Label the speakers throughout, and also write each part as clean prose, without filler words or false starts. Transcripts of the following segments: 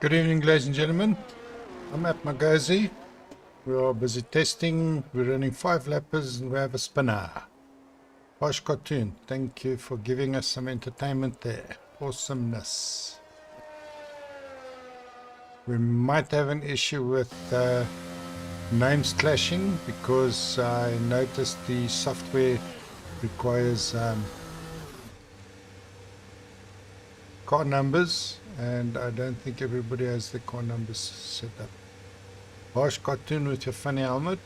Speaker 1: Good evening, ladies and gentlemen. I'm at Magazi. We are busy testing. We're running 5 lappers and we have a spinner. Posh Cartoon, thank you for giving us some entertainment there. Awesomeness. We might have an issue with names clashing because I noticed the software requires car numbers, and I don't think everybody has the car numbers set up. Harsh Cartoon with your funny helmet,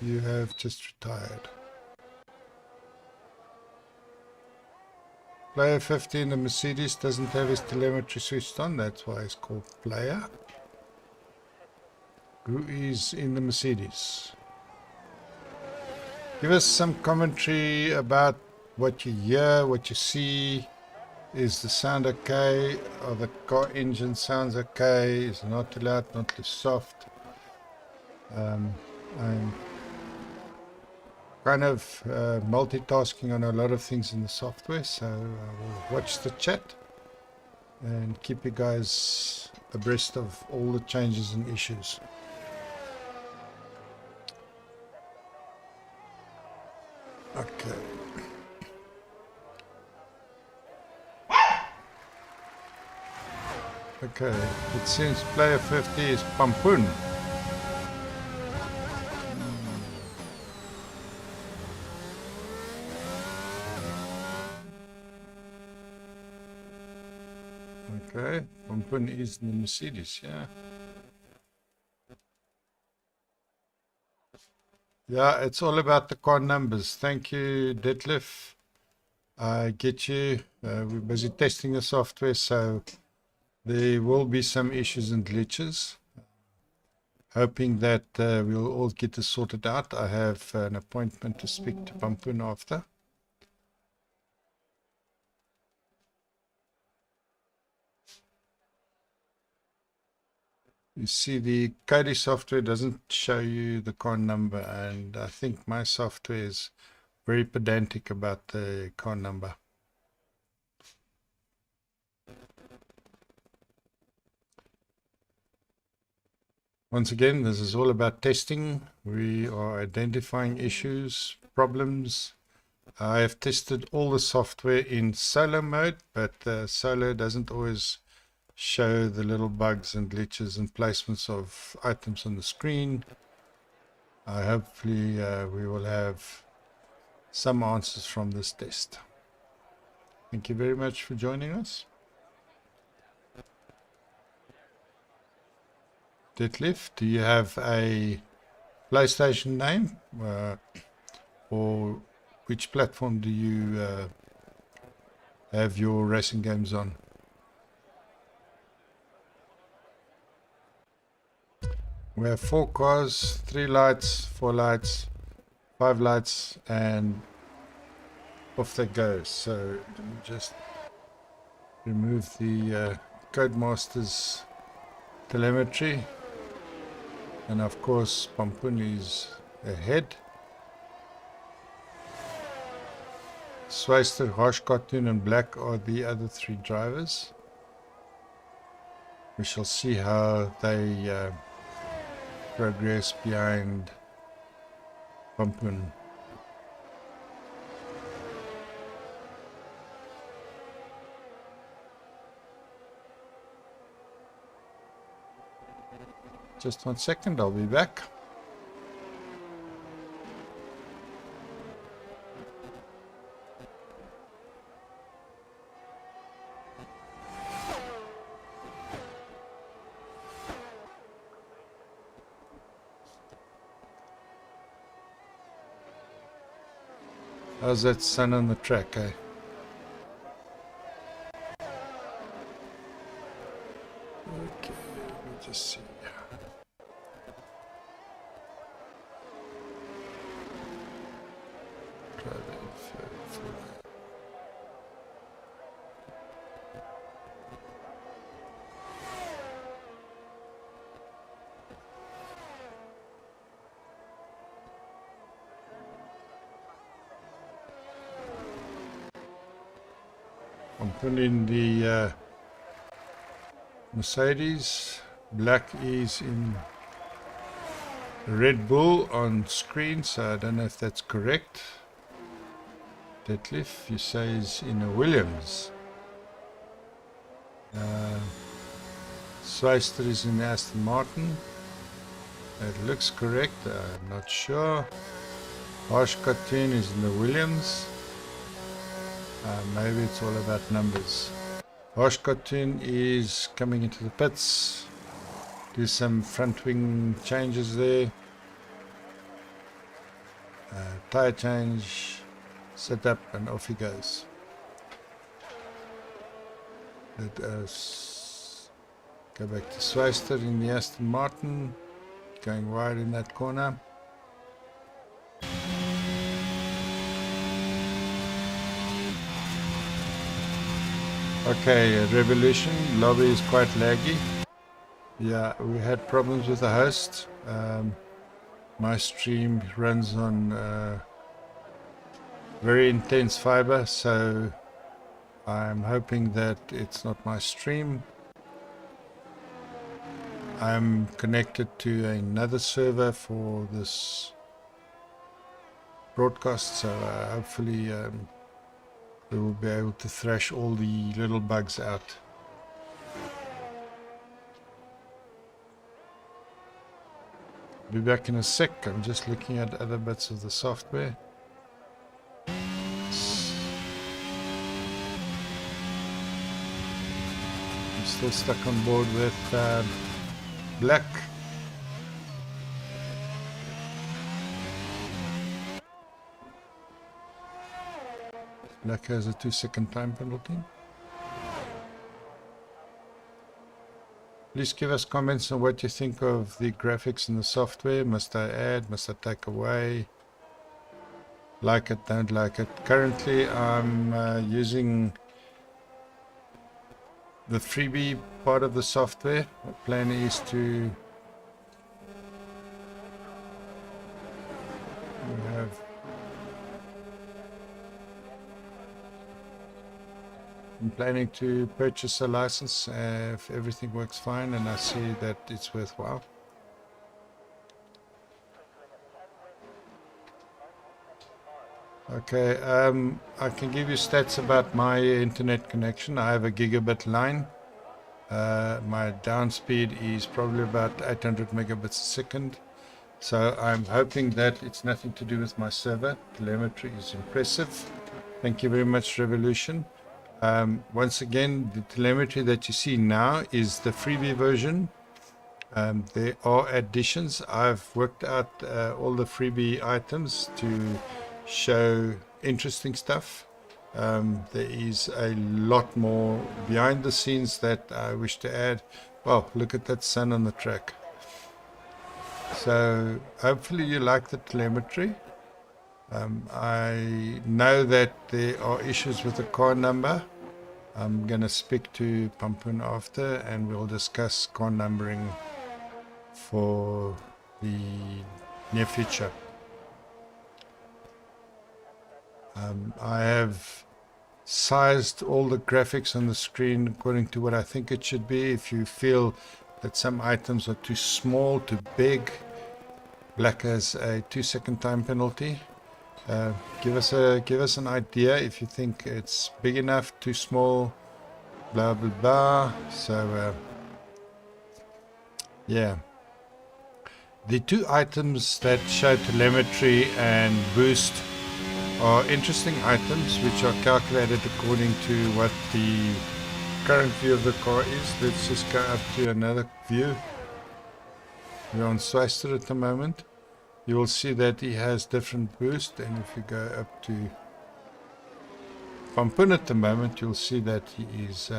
Speaker 1: you have just retired. Player 50 in the Mercedes doesn't have his telemetry switched on, that's why it's called player. Who is in the Mercedes? Give us some commentary about what you hear, what you see. Is the sound okay? Are the car engine sounds okay? Is it not too loud, not too soft? I'm kind of multitasking on a lot of things in the software, so I will watch the chat and keep you guys abreast of all the changes and issues. Okay. Okay, it seems player 50 is Pampun. Okay, Pampun is in the Mercedes, yeah. Yeah, it's all about the car numbers. Thank you, Detlef. I get you. We're busy testing the software, so there will be some issues and glitches. Hoping that we'll all get this sorted out. I have an appointment to speak to Pampun after. You see, the Kodi software doesn't show you the car number, and I think my software is very pedantic about the car number. Once again, this is all about testing. We are identifying issues, problems. I have tested all the software in solo mode, but solo doesn't always show the little bugs and glitches and placements of items on the screen. Hopefully we will have some answers from this test. Thank you very much for joining us. Detlef, do you have a PlayStation name? Or which platform do you have your racing games on? We have 4 cars, 3 lights, 4 lights, 5 lights, and off they go. So let me just remove the Codemasters telemetry, and of course Pampun is ahead. Swayster, Harsh Cartoon and Black are the other 3 drivers. We shall see how they progress behind Pampun. Just 1 second, I'll be back. How's that sun on the track, eh? Okay, let me just see. Try that. I'm putting the Mercedes, black is in Red Bull on screen, so I don't know if that's correct. Detlef, you say is in a Williams. Sweister is in Aston Martin. That looks correct, I'm not sure. Harsh Cartoon is in the Williams. Maybe it's all about numbers. Harsh Cartoon is coming into the pits. Do some front wing changes there. Tire change, set up, and off he goes. Let us go back to Sweister in the Aston Martin, going wide in that corner. Okay, Revolution, lobby is quite laggy. Yeah, we had problems with the host. My stream runs on very intense fiber, so I'm hoping that it's not my stream. I'm connected to another server for this broadcast, so hopefully we will be able to thrash all the little bugs out. Be back in a sec. I'm just looking at other bits of the software. I'm still stuck on board with black. Black has a 2-second time penalty. Please give us comments on what you think of the graphics in the software. Must I add? Must I take away? Like it, don't like it. Currently I'm using the freebie part of the software. The plan is to I'm planning to purchase a license if everything works fine and I see that it's worthwhile. Okay, I can give you stats about my internet connection. I have a gigabit line. My down speed is probably about 800 megabits a second. So I'm hoping that it's nothing to do with my server. Telemetry is impressive. Thank you very much, Revolution. Once again, the telemetry that you see now is the freebie version. There are additions. I've worked out all the freebie items to show interesting stuff. There is a lot more behind the scenes that I wish to add. Well, look at that sun on the track. So hopefully you like the telemetry. I know that there are issues with the car number. I'm going to speak to Pampoen after and we'll discuss car numbering for the near future. I have sized all the graphics on the screen according to what I think it should be. If you feel that some items are too small, too big, black has a 2-second time penalty. Give us an idea if you think it's big enough, too small, blah blah blah. So yeah, The two items that show telemetry and boost are interesting items which are calculated according to what the current view of the car is. Let's just go up to another view. We're on Swister at the moment. You will see that he has different boost, and if you go up to Pampun at the moment, you'll see that he is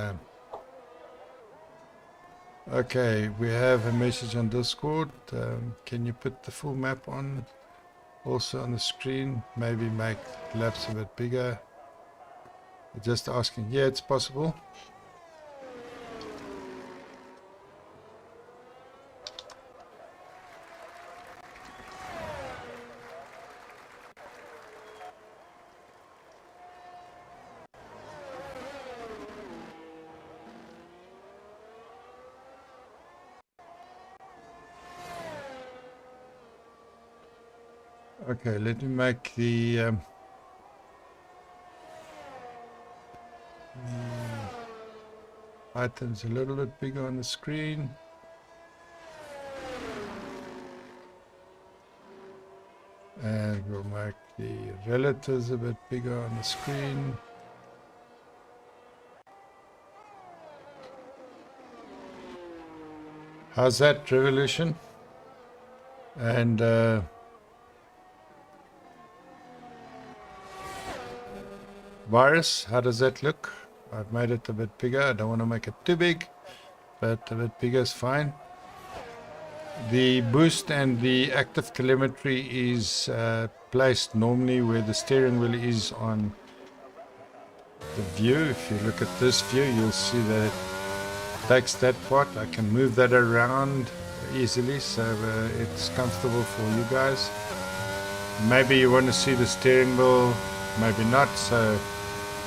Speaker 1: okay. We have a message on Discord. Can you put the full map on also on the screen? Maybe make laps a bit bigger. Just asking. Yeah, it's possible. Okay, let me make the items a little bit bigger on the screen. And we'll make the relatives a bit bigger on the screen. How's that, Revolution? And Virus, how does that look? I've made it a bit bigger. I don't want to make it too big, but a bit bigger is fine. The boost and the active telemetry is placed normally where the steering wheel is on the view. If you look at this view, you'll see that it takes that part. I can move that around easily, so it's comfortable for you guys. Maybe you want to see the steering wheel, maybe not, so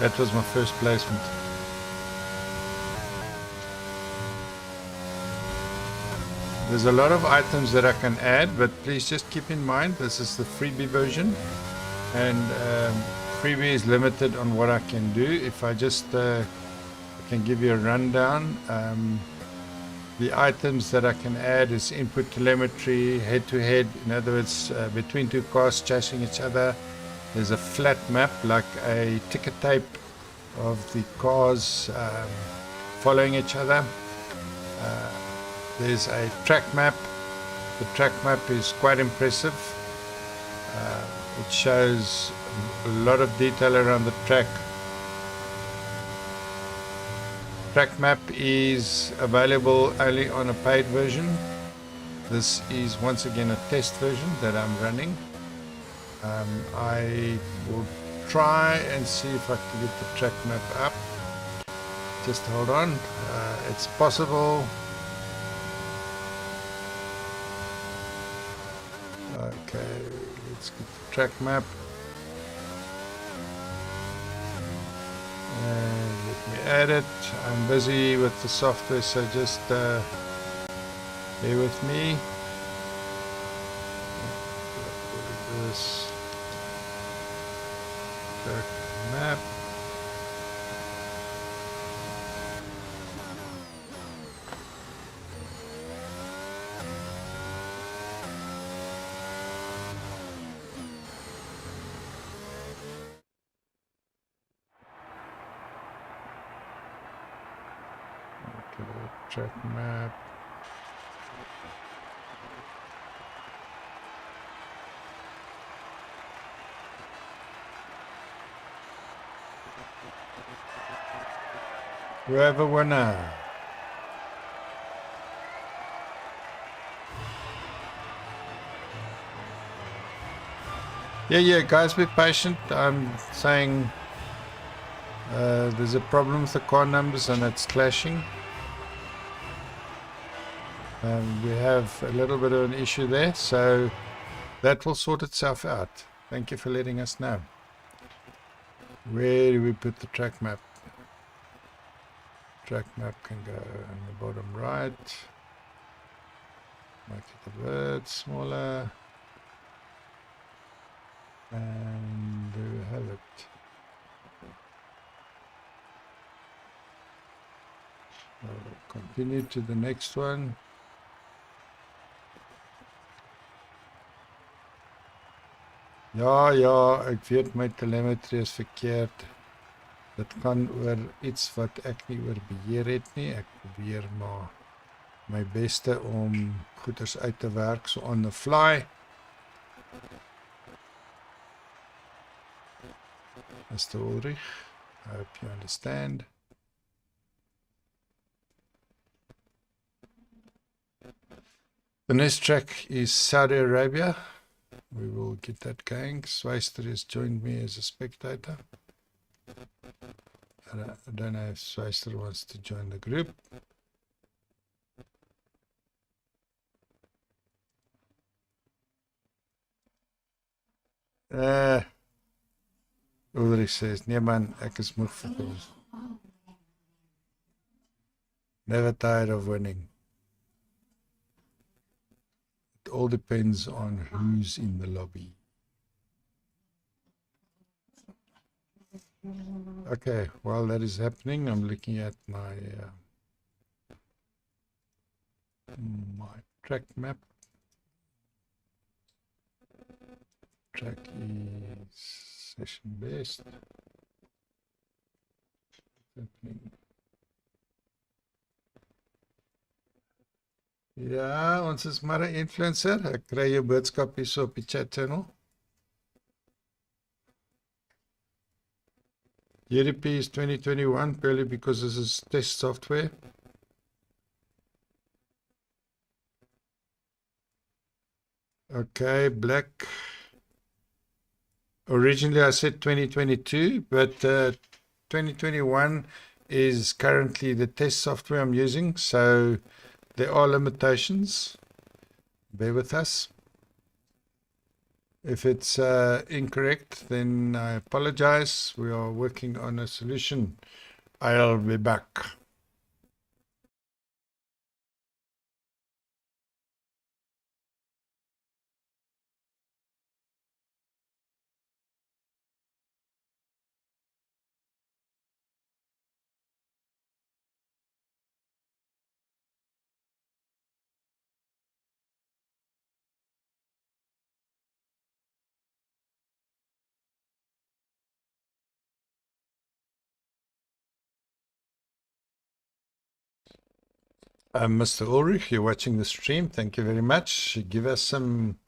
Speaker 1: that was my first placement. There's a lot of items that I can add, but please just keep in mind this is the freebie version, and freebie is limited on what I can do. If I just can give you a rundown, the items that I can add is input telemetry, head-to-head, in other words, between two cars chasing each other. There's a flat map, like a ticker tape of the cars following each other. There's a track map. The track map is quite impressive. It shows a lot of detail around the track. Track map is available only on a paid version. This is once again a test version that I'm running. I will try and see if I can get the track map up. Just hold on. It's possible. Okay, let's get the track map. And let me add it. I'm busy with the software, so just bear with me. This track map. Track map. We have a winner. Yeah, guys, be patient. I'm saying there's a problem with the car numbers and it's clashing. We have a little bit of an issue there, so that will sort itself out. Thank you for letting us know. Where do we put the track map? Track map can go in the bottom right. Make it a bit smaller. And there we have it. I'll continue to the next one. Ja, ek weet my telemetrie is verkeerd. Dit gaan oor iets wat ek nie oor beheer het nie. Ek probeer maar my beste om goeders uit te werk so on the fly. Mr. Ulrich, I hope you understand. The next track is Saudi Arabia. We will get that going. Sweister has joined me as a spectator. I don't know if Sweister wants to join the group. Ulrich says, nee man, ek is moeg vir ons. Never tired of winning. It all depends on who's in the lobby. Okay, while that is happening, I'm looking at my track map. Track is session best. Ja, ons is maar 'n influencer. Ek kry jou boodskap hier so op die chat channel. UDP is 2021 purely because this is test software. Okay, black. Originally I said 2022, but 2021 is currently the test software I'm using, so there are limitations. Bear with us. If it's incorrect, then I apologize. We are working on a solution. I'll be back. Mr. Ulrich, you're watching the stream. Thank you very much. Give us some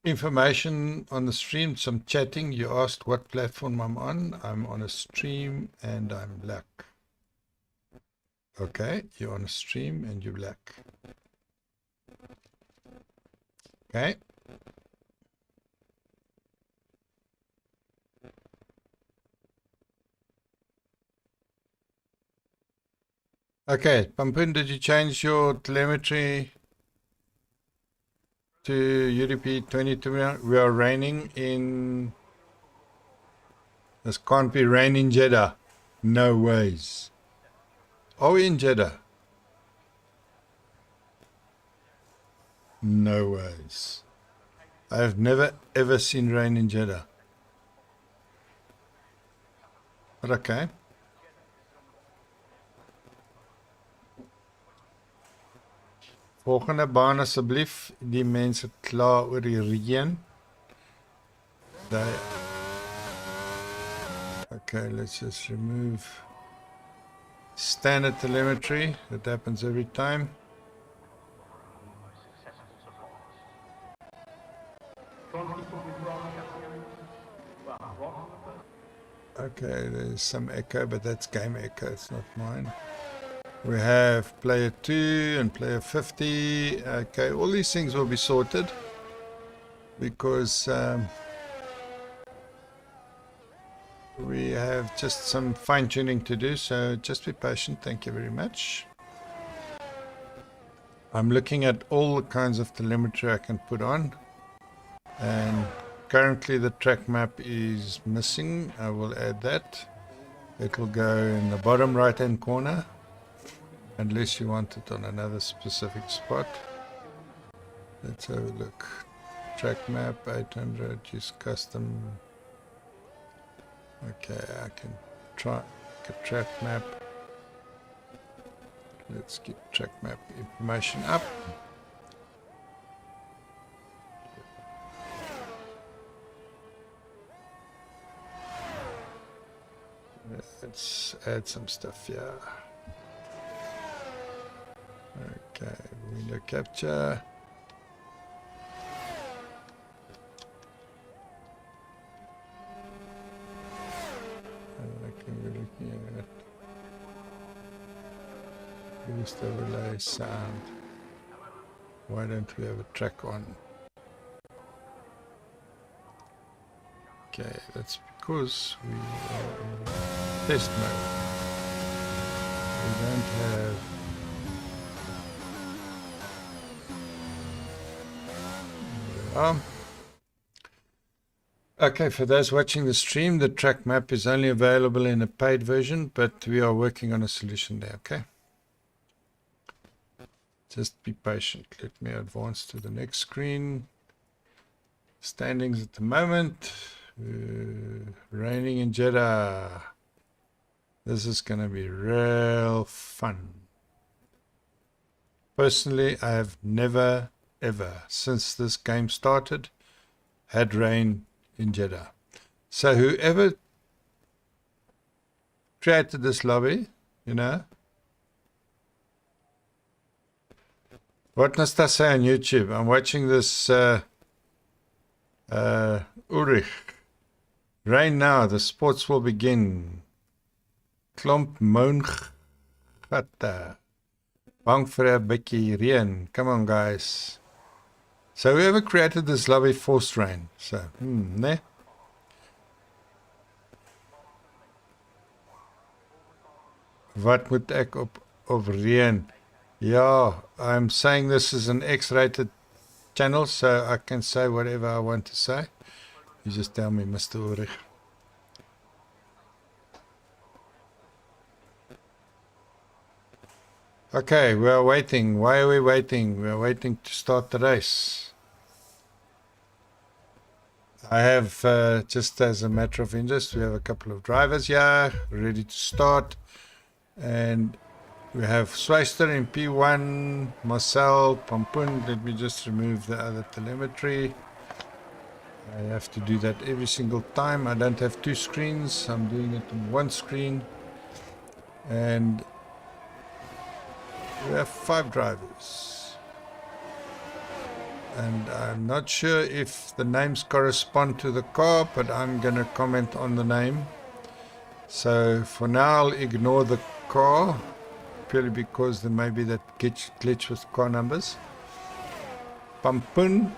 Speaker 1: information on the stream, some chatting. You asked what platform I'm on. I'm on a stream and I'm black. Okay, you're on a stream and you're black. Okay. Okay, Pampun, did you change your telemetry to UDP 2021? We are raining in... This can't be rain in Jeddah. No ways. Are we in Jeddah? No ways. I have never ever seen rain in Jeddah. But okay. Volgende baan asseblief, die mense klaar oor die reën. Okay, let's just remove standard telemetry. That happens every time. Okay, there's some echo, but that's game echo, it's not mine. We have player 2 and player 50. Okay, all these things will be sorted because we have just some fine-tuning to do, so just be patient. Thank you very much. I'm looking at all the kinds of telemetry I can put on, and currently the track map is missing. I will add that. It will go in the bottom right-hand corner, unless you want it on another specific spot. Let's have a look. Track map 800, use custom. Okay, I can try a track map. Let's get track map information up. let's add some stuff here. Okay, window capture. We're looking at boost overlay sound. Why don't we have a track on? Okay, that's because we are in test mode. We don't have okay, for those watching the stream, the track map is only available in a paid version, but we are working on a solution there, okay? Just be patient. Let me advance to the next screen. Standings at the moment. Raining in Jeddah. This is going to be real fun. Personally, I have never, ever, since this game started, had rain in Jeddah. So whoever created this lobby, you know, what must I say on YouTube? I'm watching this Ulrich. Rain now, the sports will begin. Klomp Moongata. Bang vir 'n bietjie reën. Come on, guys. So whoever created this lobby forced rain. So, ne? Wat moet ek op reën? Yeah, I'm saying this is an X-rated channel, so I can say whatever I want to say. You just tell me, Mr. Ulrich. Okay, we are waiting. Why are we waiting? We are waiting to start the race. I have, just as a matter of interest, we have a couple of drivers here ready to start. And we have Sweister in P1, Marcel, Pampun. Let me just remove the other telemetry. I have to do that every single time. I don't have two screens. I'm doing it on one screen. And we have 5 drivers. And I'm not sure if the names correspond to the car, but I'm going to comment on the name. So for now, I'll ignore the car, purely because there may be that glitch with car numbers. Pampun,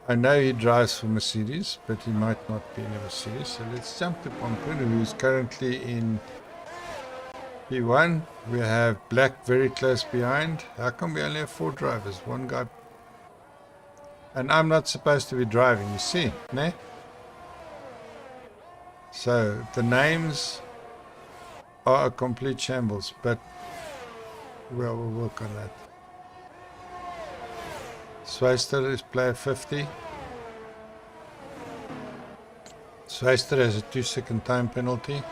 Speaker 1: I know he drives for Mercedes, but he might not be in a Mercedes. So let's jump to Pampun, who is currently in P1. We have Black very close behind. How come we only have 4 drivers? One guy. And I'm not supposed to be driving, you see, ne? So the names are a complete shambles, but we'll work on that. Sweister is player 50. Sweister has a 2-second time penalty.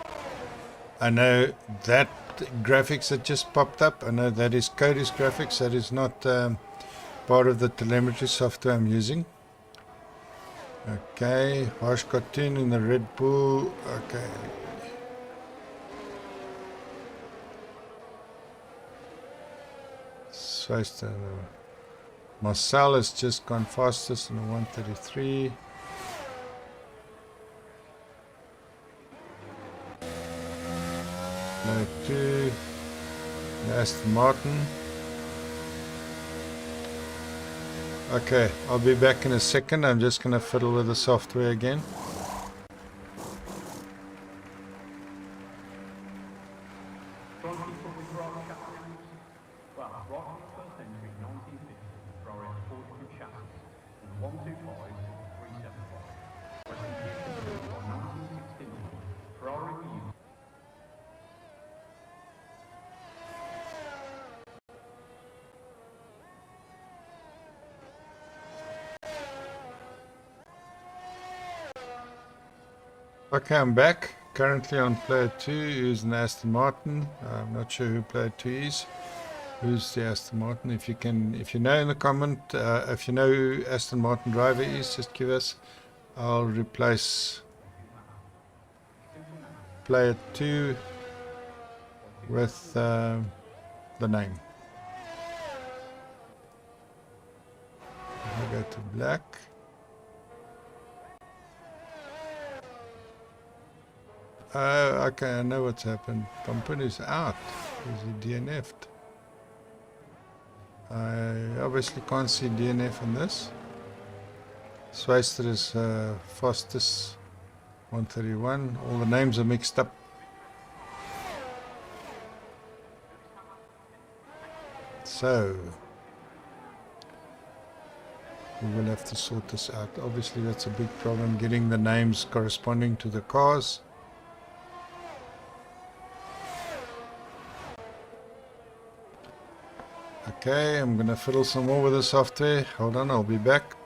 Speaker 1: I know that graphics that just popped up, I know that is Cody's graphics, that is not part of the telemetry software I'm using. Okay, Harsh Cartoon in the Red Bull. Okay. Sweister. Marcel has just gone fastest in the 133. No 2. Aston Martin. Okay, I'll be back in a second. I'm just going to fiddle with the software again. Okay, I'm back. Currently on player 2 is an Aston Martin. I'm not sure who player 2 is. Who's the Aston Martin? If you know in the comment, if you know who Aston Martin driver is, just give us. I'll replace. play it too with the name. I'll go to black. Okay, I know what's happened. Pumpkin is out. Is he DNF'd? I obviously can't see DNF in this. Swayster is fastest 131. All the names are mixed up. So we will have to sort this out. Obviously that's a big problem, getting the names corresponding to the cars. Okay, I'm gonna fiddle some more with the software. Hold on, I'll be back.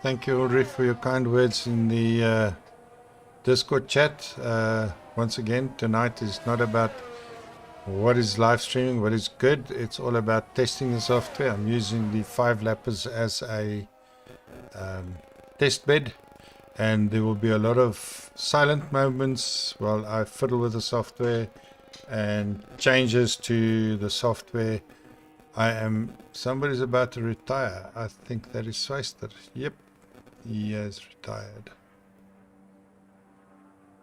Speaker 1: Thank you, Ulrich, for your kind words in the Discord chat. Once again, tonight is not about what is live streaming, what is good. It's all about testing the software. I'm using the 5 lappers as a test bed, and there will be a lot of silent moments while I fiddle with the software and changes to the software. Somebody's about to retire. I think that is Swayster. Yep, he has retired.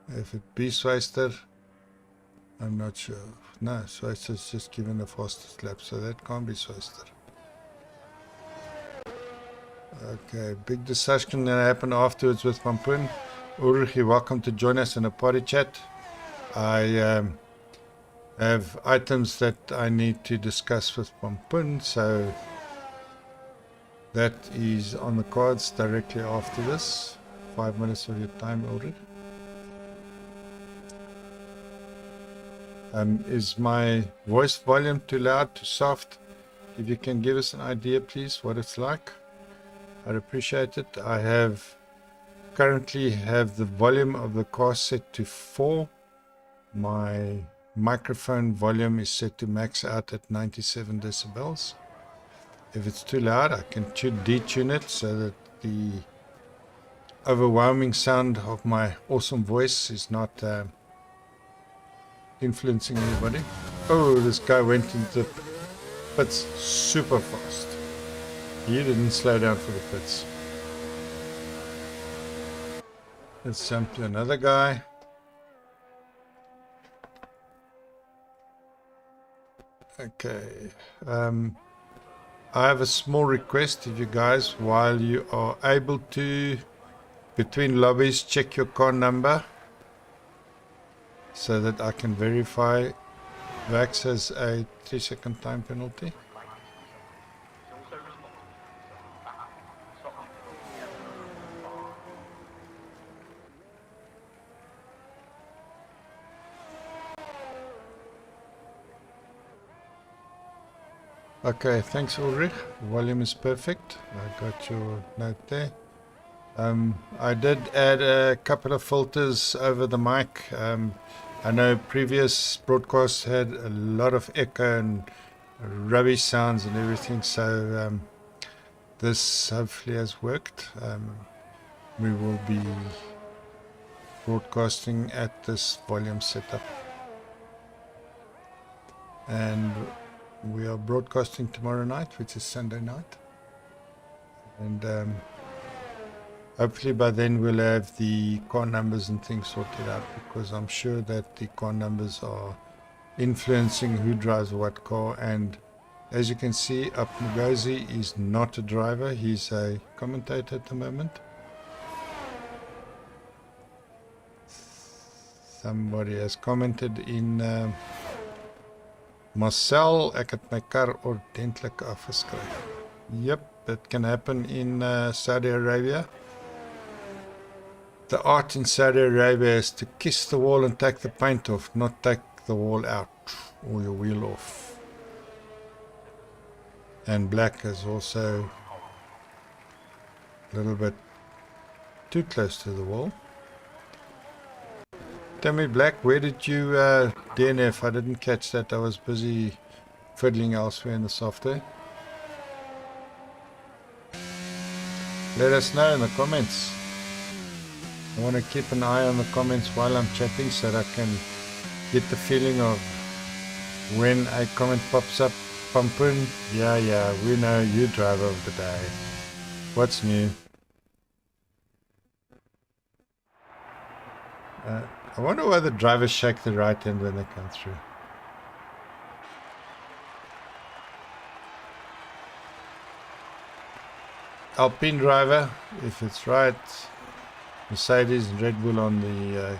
Speaker 1: If it be Swayster, I'm not sure. No, Swayster's just given the fastest lap, so that can't be Swayster. Okay, big discussion that happened afterwards with Pampun. Ulrich, you're welcome to join us in a party chat. I have items that I need to discuss with Pampun, so that is on the cards directly after this. 5 minutes of your time, Ulrich. Is my voice volume too loud, too soft? If you can give us an idea, please, what it's like, I'd appreciate it. I currently have the volume of the car set to 4. My microphone volume is set to max out at 97 decibels. If it's too loud, I can detune it so that the overwhelming sound of my awesome voice is not influencing anybody. Oh, this guy went into the pits super fast. He didn't slow down for the pits. Let's jump to another guy. Okay. I have a small request if you guys, while you are able to, between lobbies, check your car number so that I can verify. Vax has a 3-second time penalty. Okay, thanks Ulrich. Volume is perfect. I got your note there. I did add a couple of filters over the mic. I know previous broadcasts had a lot of echo and rubbish sounds and everything, so this hopefully has worked. We will be broadcasting at this volume setup, and we are broadcasting tomorrow night, which is Sunday night, and hopefully by then we'll have the car numbers and things sorted out, because I'm sure that the car numbers are influencing who drives what car. And as you can see, Apmugozi is not a driver, he's a commentator at the moment. Somebody has commented in Marcel, ek het my kar ordentlik afgeskryf. Yep, that can happen in Saudi Arabia. The art in Saudi Arabia is to kiss the wall and take the paint off, not take the wall out or your wheel off. And black is also a little bit too close to the wall. Tell me, Black, where did you DNF? I didn't catch that. I was busy fiddling elsewhere in the software. Let us know in the comments. I want to keep an eye on the comments while I'm chatting so that I can get the feeling of when a comment pops up. Pumpin, yeah, we know you driver of the day. What's new? I wonder why the drivers shake the right hand when they come through. Alpine driver, if it's right. Mercedes and Red Bull on the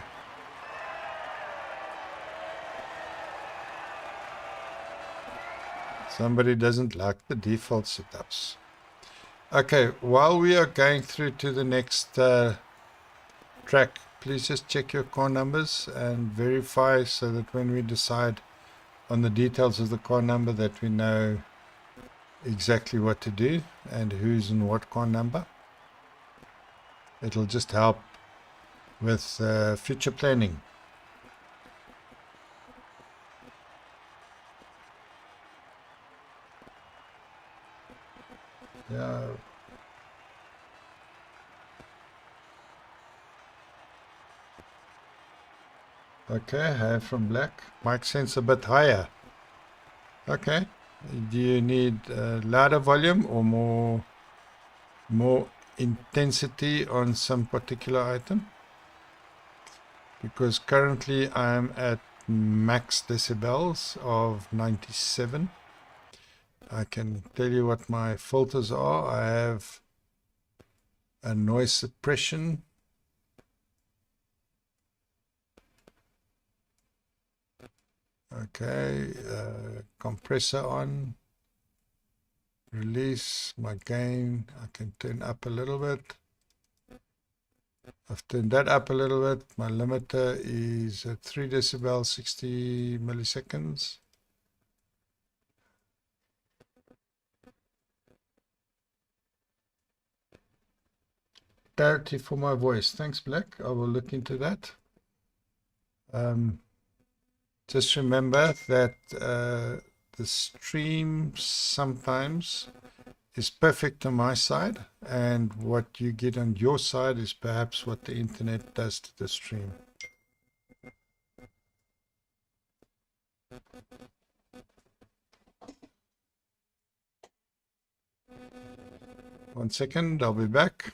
Speaker 1: somebody doesn't like the default setups. Okay, while we are going through to the next track, please just check your car numbers and verify so that when we decide on the details of the car number that we know exactly what to do and who's in what car number. It'll just help with future planning. Yeah. Okay, hair from Black. Mic sense a bit higher. Okay. Do you need louder volume or more intensity on some particular item? Because currently I'm at max decibels of 97. I can tell you what my filters are. I have a noise suppression. Okay, compressor on. Release my gain. I can turn up a little bit. I've turned that up a little bit. My limiter is at 3 decibels, 60 milliseconds. Clarity for my voice. Thanks, Black. I will look into that. Just remember that the stream sometimes is perfect on my side, and what you get on your side is perhaps what the internet does to the stream. One second, I'll be back.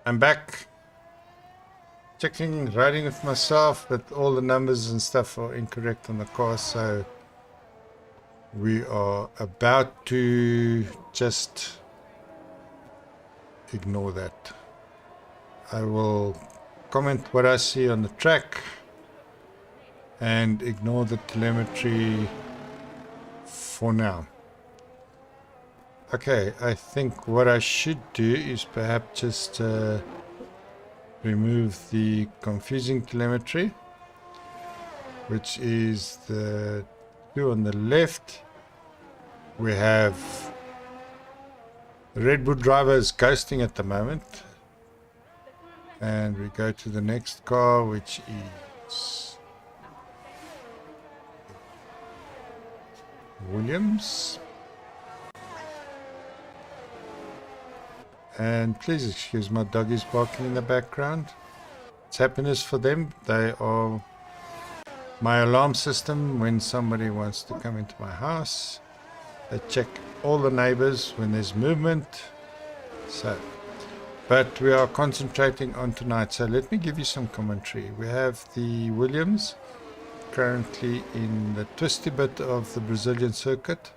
Speaker 1: I'm back. Checking, riding with myself, but all the numbers and stuff are incorrect on the car, so we are about to just ignore that. I will comment what I see on the track and ignore the telemetry for now. Okay, I think what I should do is perhaps just remove the confusing telemetry, which is the two on the left. We have the Red Bull driver is ghosting at the moment, and we go to the next car, which is Williams. And please excuse my doggies barking in the background. It's happiness for them. They are my alarm system when somebody wants to come into my house. They check all the neighbors when there's movement. But we are concentrating on tonight. So let me give you some commentary. We have the Williams currently in the twisty bit of the Brazilian circuit.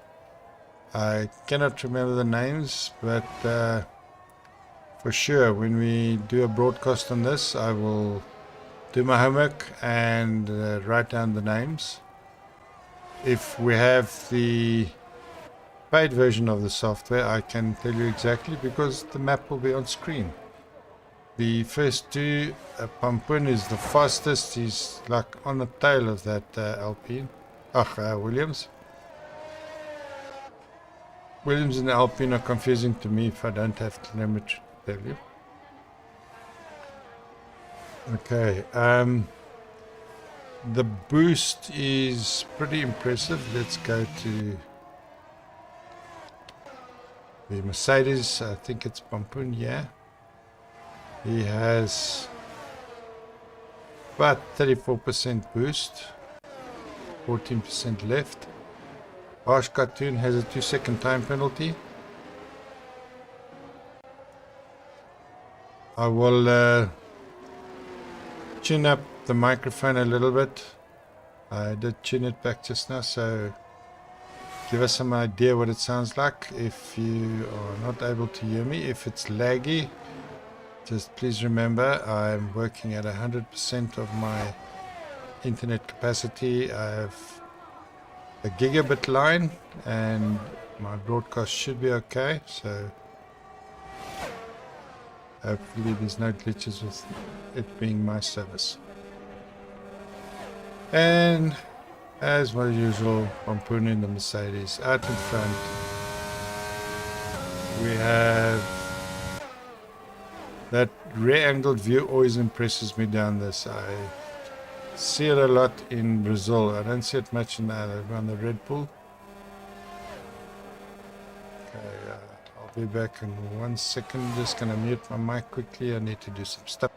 Speaker 1: I cannot remember the names, but for sure, when we do a broadcast on this, I will do my homework and write down the names. If we have the paid version of the software, I can tell you exactly because the map will be on screen. The first two, Pampun is the fastest. He's like on the tail of that Alpine. Williams. Williams and Alpine are confusing to me if I don't have telemetry to tell you. Okay, the boost is pretty impressive. Let's go to the Mercedes. I think it's Pampun, yeah. He has about 34% boost, 14% left. Harsh Cartoon has a 2-second time penalty. I will tune up the microphone a little bit. I did tune it back just now, so give us some idea what it sounds like if you are not able to hear me. If it's laggy, just please remember I'm working at 100% of my internet capacity. I have a gigabit line and my broadcast should be okay, so hopefully there's no glitches with it being my service. And as well usual, Pampun in the Mercedes out in front. We have that rear angled view always impresses me down this. I see it a lot in Brazil. I don't see it much in around the Red Bull. Okay, I'll be back in 1 second. Just gonna mute my mic quickly. I need to do some stuff.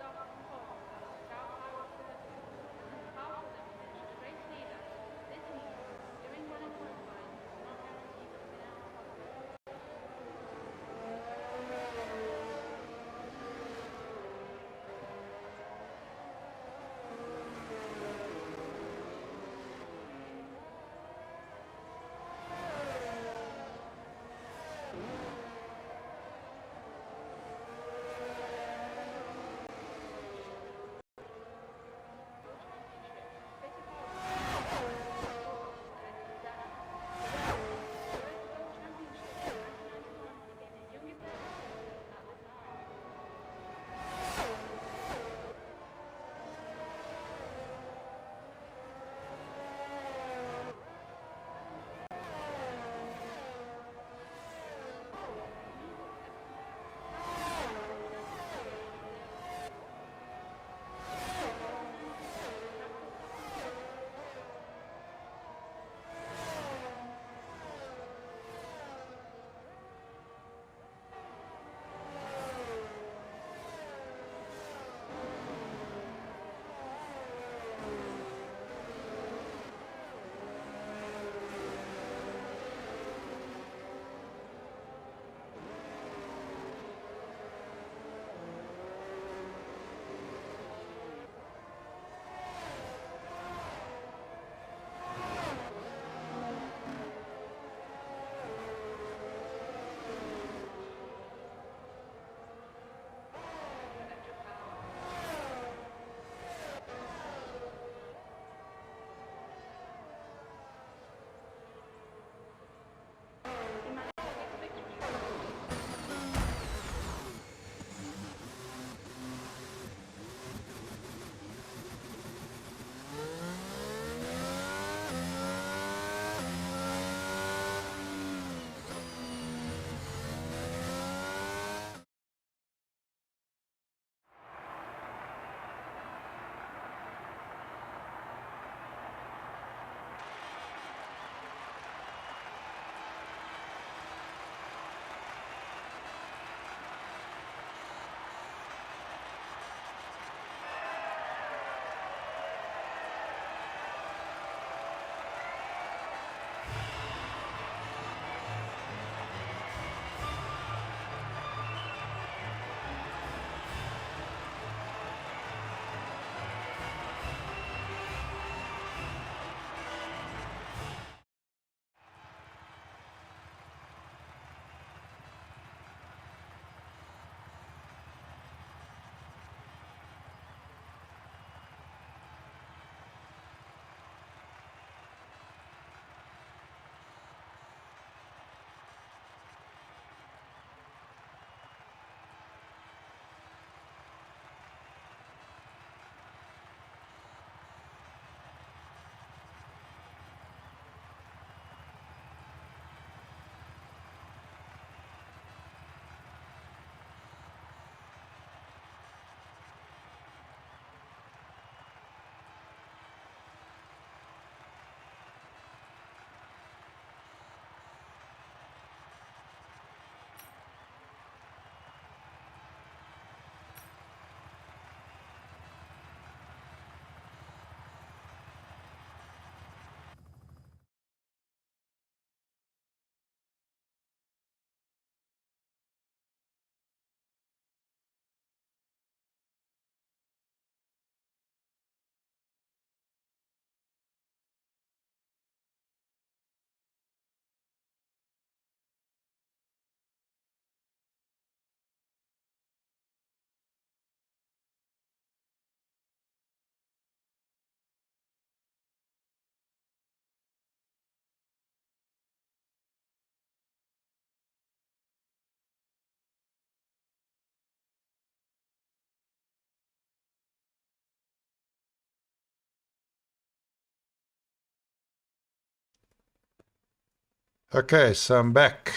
Speaker 1: Okay, so I'm back.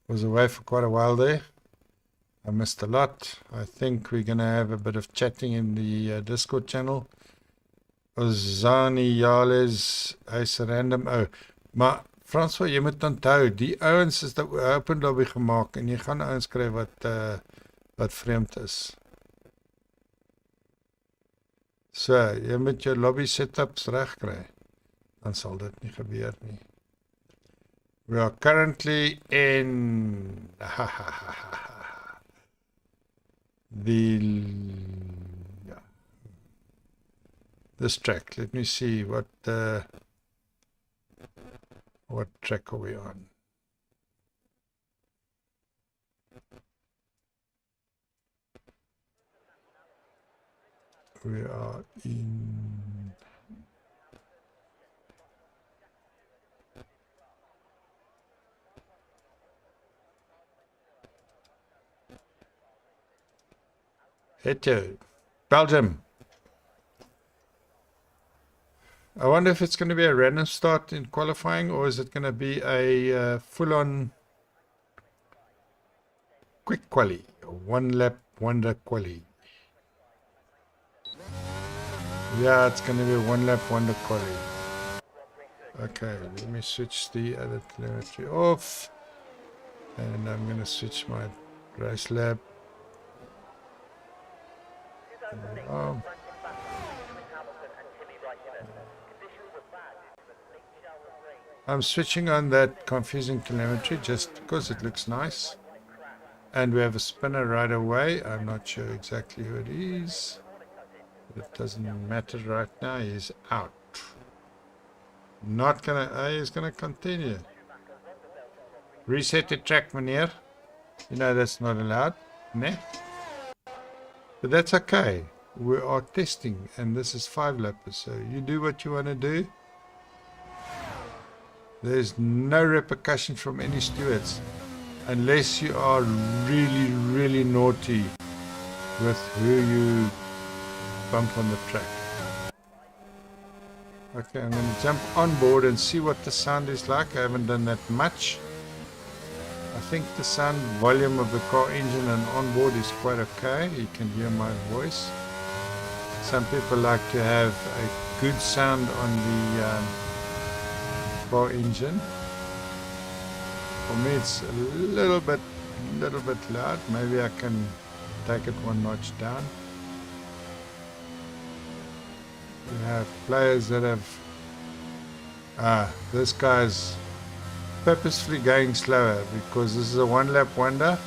Speaker 1: Was away for quite a while there. I missed a lot. I think we're gonna have a bit of chatting in the Discord channel. Ozani Jales, hy's random ou. Maar François, jy moet onthou, die ouens is 'n open lobby gemaak en jy gaan ouens kry wat vreemd is. So, jy moet jou lobby setups reg kry. Dan sal dit nie gebeur nie. We are currently in this track. Let me see what track are we on? We are in Heto, Belgium. I wonder if it's going to be a random start in qualifying, or is it going to be a full-on quick quali, one lap wonder quali. Yeah, it's going to be a one lap wonder quali. Okay, let me switch the other telemetry off, and I'm going to switch my race lap. I'm switching on that confusing telemetry just because it looks nice. And we have a spinner right away. I'm not sure exactly who it is. But it doesn't matter right now. He's out. Not gonna... he's gonna continue. Reset the track, meneer. You know that's not allowed. Ne? But that's okay. We are testing. And this is 5 lappers. So you do what you want to do. There's no repercussion from any stewards, unless you are really, really naughty with who you bump on the track. Okay, I'm going to jump on board and see what the sound is like. I haven't done that much. I think the sound volume of the car engine and onboard is quite okay. You can hear my voice. Some people like to have a good sound on the car engine. For me it's a little bit loud. Maybe I can take it one notch down. We have players that have this guy's purposefully going slower because this is a one lap wonder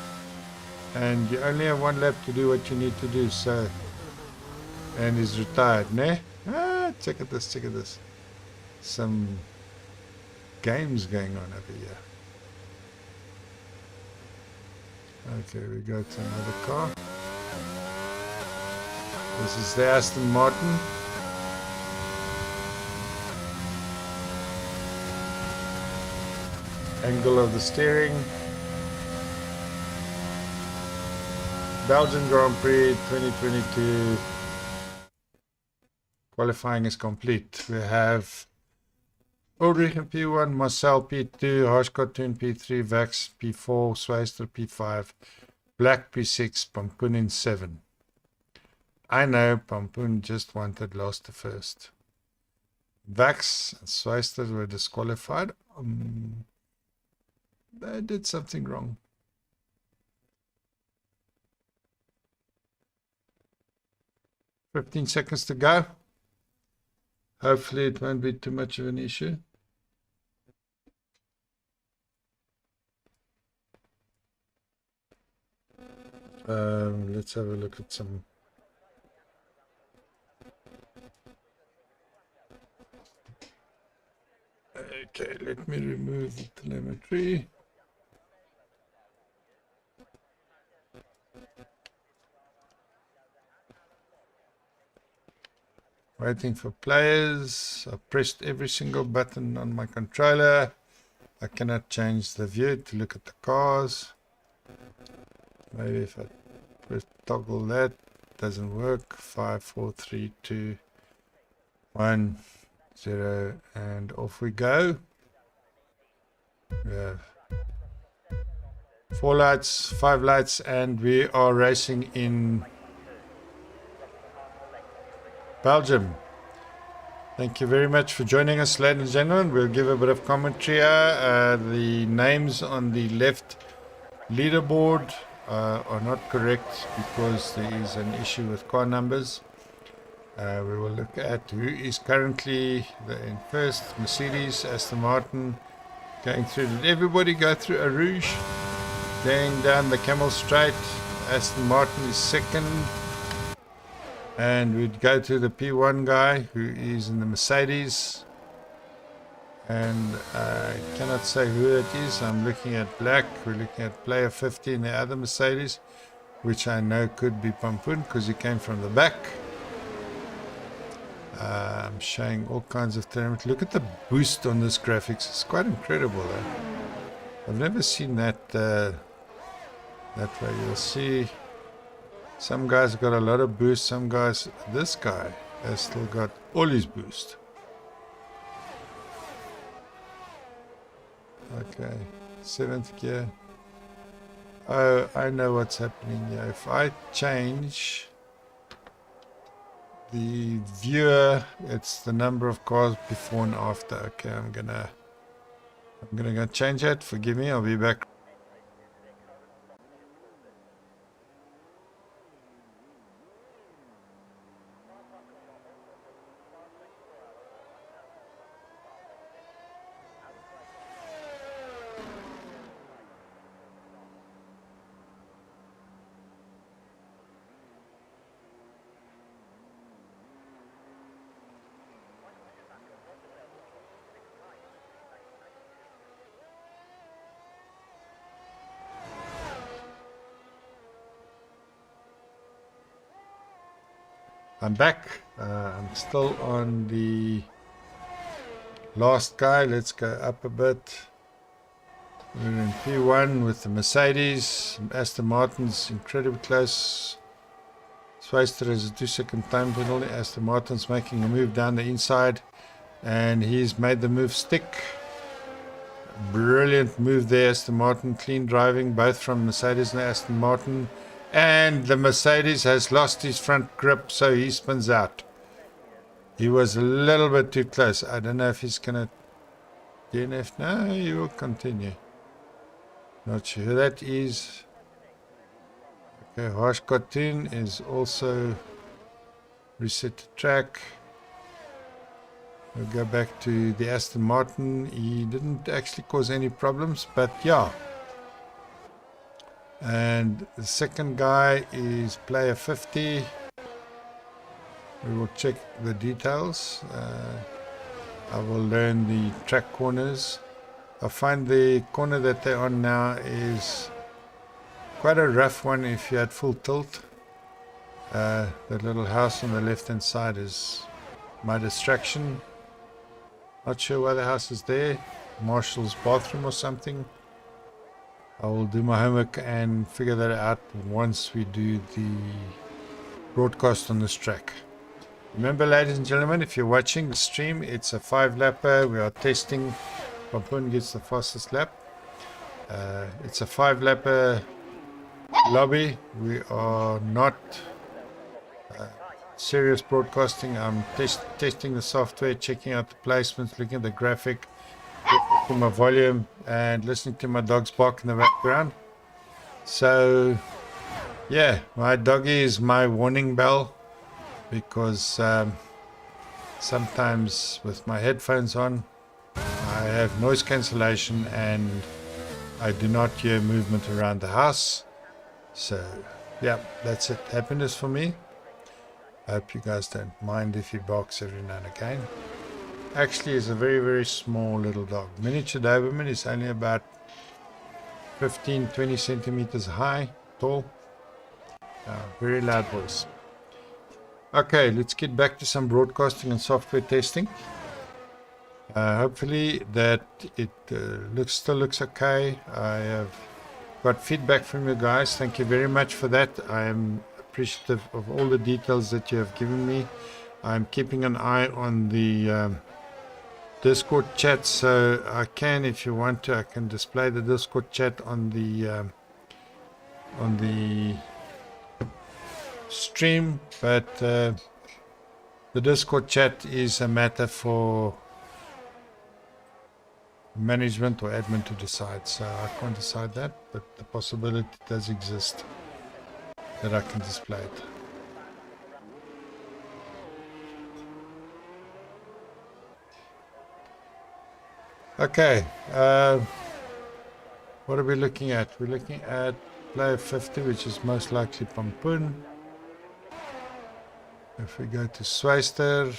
Speaker 1: and you only have 1 lap to do what you need to do. So, and he's retired, ne? Check at this, some games going on over here. Okay, we go to another car. This is the Aston Martin. Angle of the steering. Belgian Grand Prix 2022. Qualifying is complete. We have Ulrich in P1, Marcel P2, Harsh Cartoon P3, Vax P4, Sweister P5, Black P6, Pampoen in 7. I know Pampoen just wanted last to first. Vax and Sweister were disqualified. They did something wrong. "15 seconds to go. Hopefully it won't be too much of an issue. Let's have a look at some. Okay, let me remove the telemetry. Waiting for players. I pressed every single button on my controller. I cannot change the view to look at the cars. Maybe if I press toggle that, doesn't work. 5, 4, 3, 2, 1, 0, and off we go. We have 4 lights, 5 lights, and we are racing in Belgium. Thank you very much for joining us, ladies and gentlemen. We'll give a bit of commentary here. The names on the left leaderboard are not correct because there is an issue with car numbers. We will look at who is currently in first. Mercedes, Aston Martin, going through. Did everybody go through a Rouge? Going down the Camel Straight. Aston Martin is second. And we'd go to the P1 guy who is in the Mercedes. And I cannot say who it is. I'm looking at black. We're looking at player 50 in the other Mercedes, which I know could be Pampun because he came from the back. I'm showing all kinds of telemetry. Look at the boost on this graphics. It's quite incredible. I've never seen that that way. You'll see some guys have got a lot of boost. Some guys, this guy has still got all his boost. Okay, 7th gear. Oh, I know what's happening here. If I change the viewer, it's the number of cars before and after. Okay, I'm gonna go change that. Forgive me, I'll be back. I'm back. I'm still on the last guy. Let's go up a bit. We're in P1 with the Mercedes. Aston Martin's incredibly close. Swayster has a 2-second time penalty. Aston Martin's making a move down the inside, and he's made the move stick. Brilliant move there, Aston Martin. Clean driving, both from Mercedes and Aston Martin. And the Mercedes has lost his front grip, so he spins out. He was a little bit too close. I don't know if he's going to DNF. No, he will continue. Not sure who that is. Okay, Harsh Cartoon is also reset the track. We'll go back to the Aston Martin. He didn't actually cause any problems, but yeah. And the second guy is player 50. We will check the details. I will learn the track corners. I find the corner that they're on now is quite a rough one if you had full tilt. The little house on the left hand side is my distraction. Not sure why the house is there. Marshall's bathroom or something. I will do my homework and figure that out once we do the broadcast on this track. Remember, ladies and gentlemen, if you're watching the stream, it's a 5-lapper. We are testing. Pampun gets the fastest lap. It's a 5-lapper lobby. We are not serious broadcasting. I'm testing the software, checking out the placements, looking at the graphic, to my volume, and listening to my dogs bark in the background. So yeah, my doggy is my warning bell, because sometimes with my headphones on I have noise cancellation and I do not hear movement around the house. So yeah, that's it. Happiness for me. I hope you guys don't mind if he barks every now and again. Actually, is a very, very small little dog. Miniature Doberman is only about 15-20 centimeters high, tall. Very loud voice. Okay, let's get back to some broadcasting and software testing. Hopefully that it still looks okay. I have got feedback from you guys. Thank you very much for that. I am appreciative of all the details that you have given me. I'm keeping an eye on the Discord chat, so I can, if you want to, I can display the Discord chat on the stream, but the Discord chat is a matter for management or admin to decide, so I can't decide that, but the possibility does exist that I can display it. Okay, what are we looking at? We're looking at player 50, which is most likely Pampun. If we go to Swayster,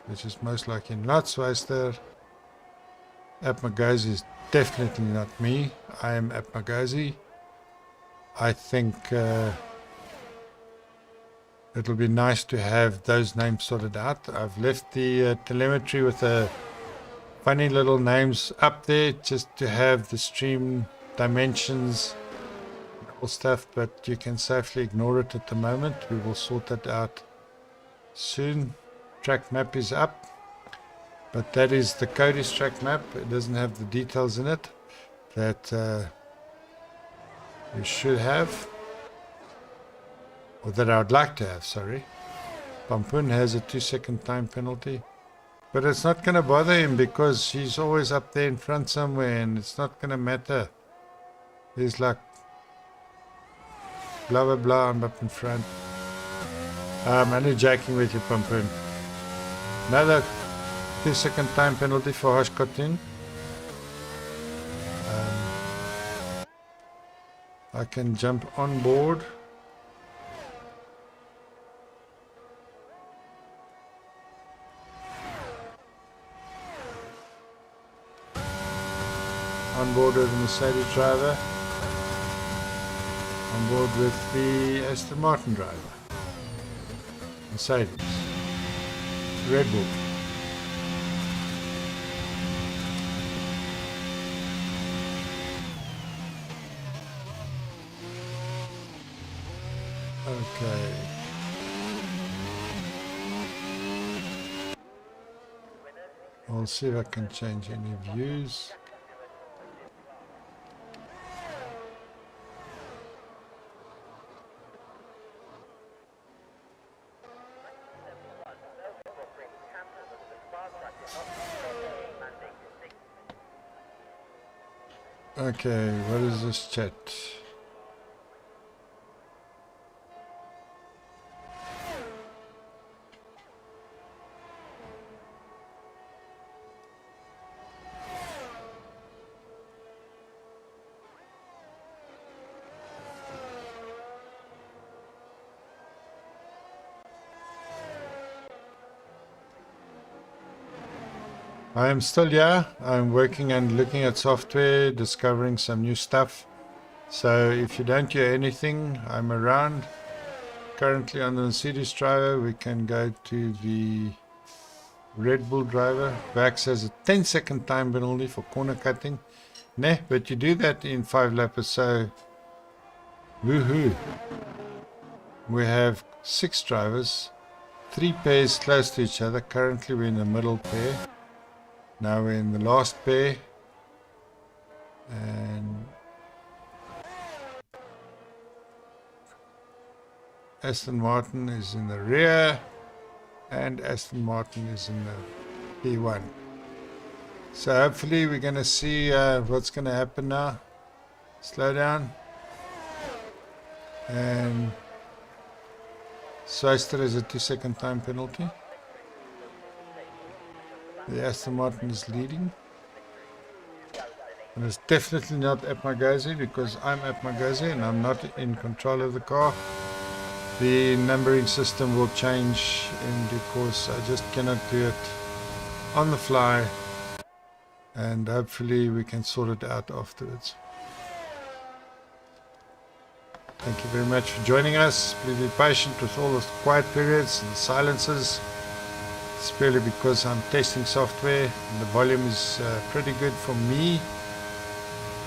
Speaker 1: which is most likely not Swayster. Apmagazi is definitely not me. I am Apmagazi. I think it'll be nice to have those names sorted out. I've left the telemetry with the funny little names up there just to have the stream dimensions and all stuff, but you can safely ignore it at the moment. We will sort that out soon. Track map is up, but that is the Cody's track map. It doesn't have the details in it that you should have, or that I would like to have, sorry. Pampun has a 2-second time penalty, but it's not going to bother him because he's always up there in front somewhere, and it's not going to matter. He's like, blah blah blah, I'm up in front. I'm only joking with you, Pampun. Another 2-second time penalty for Hoshkotin. I can jump on board. On board with the Mercedes driver. On board with the Aston Martin driver. Mercedes. Red Bull. Okay. I'll see if I can change any views. Okay, what is this chat? I am still here. I'm working and looking at software, discovering some new stuff. So if you don't hear anything, I'm around. Currently on the Mercedes driver, we can go to the Red Bull driver. Vax has a 10-second time penalty for corner cutting. Nah, but you do that in 5 laps, so woohoo. We have 6 drivers, 3 pairs close to each other. Currently we're in the middle pair. Now we're in the last pair, and Aston Martin is in the rear, and Aston Martin is in the P1. So hopefully we're going to see what's going to happen now. Slow down. And Swayster has a 2-second time penalty. The Aston Martin is leading. And it's definitely not Apmagazi because I'm Apmagazi and I'm not in control of the car. The numbering system will change in due course. I just cannot do it on the fly. And hopefully we can sort it out afterwards. Thank you very much for joining us. Please be patient with all the quiet periods and silences. It's purely because I'm testing software and the volume is pretty good for me.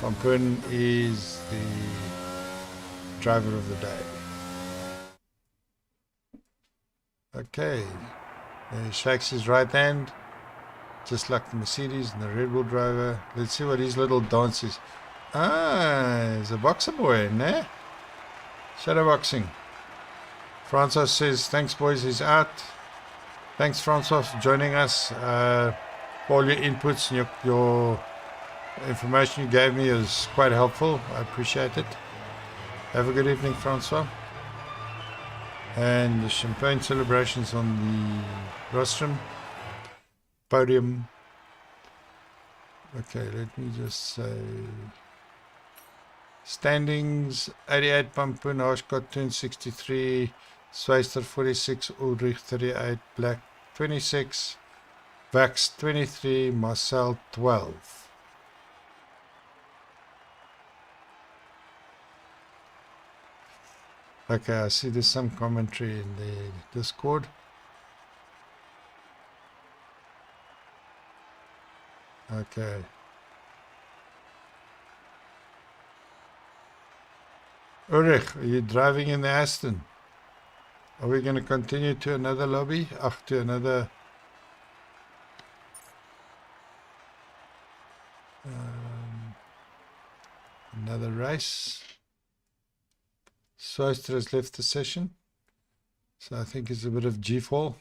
Speaker 1: Pampun is the driver of the day. Okay, he shakes his right hand. just like the Mercedes and the Red Bull driver. Let's see what his little dance is. Ah, he's a boxer boy, ne? Shadowboxing. Francois says, thanks boys, he's out. Thanks Francois for joining us. All your inputs and your information you gave me is quite helpful. I appreciate it. Have a good evening, Francois. And the champagne celebrations on the rostrum. Podium. Okay, let me just say standings: 88 Pampun, Oshkot 63, Sweister 46, Ulrich 38, Black 26, Vax 23, Marcel 12. Okay, I see there's some commentary in the Discord. Okay. Ulrich, are you driving in the Aston? Are we going to continue to another lobby? To another... another race. Soister has left the session. So I think it's a bit of G-fall.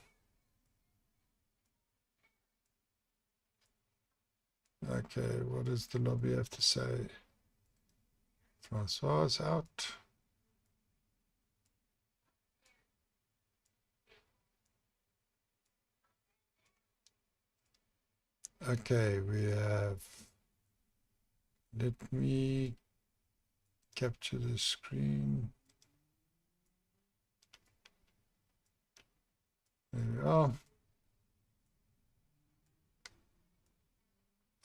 Speaker 1: Okay, what does the lobby have to say? Francois is out. Okay, we have... Let me capture the screen. There we are.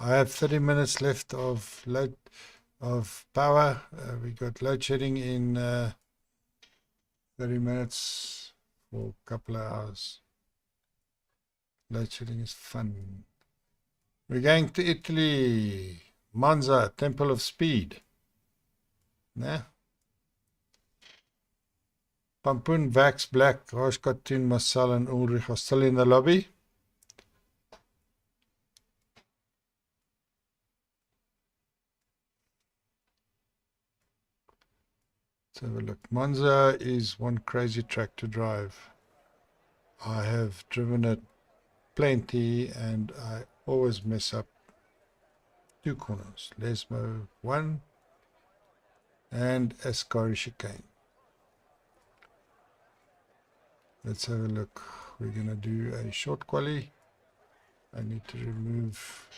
Speaker 1: I have 30 minutes left of power. We got load shedding in 30 minutes for a couple of hours. Load shedding is fun. We're going to Italy. Monza, Temple of Speed. Nah. Pampun, Vax, Black, Roshkotun, Marcel and Ulrich are still in the lobby. Let's have a look. Monza is one crazy track to drive. I have driven it plenty and I always mess up two corners. Lesmo 1 and SKR chicane. Let's have a look. We're going to do a short quali. I need to remove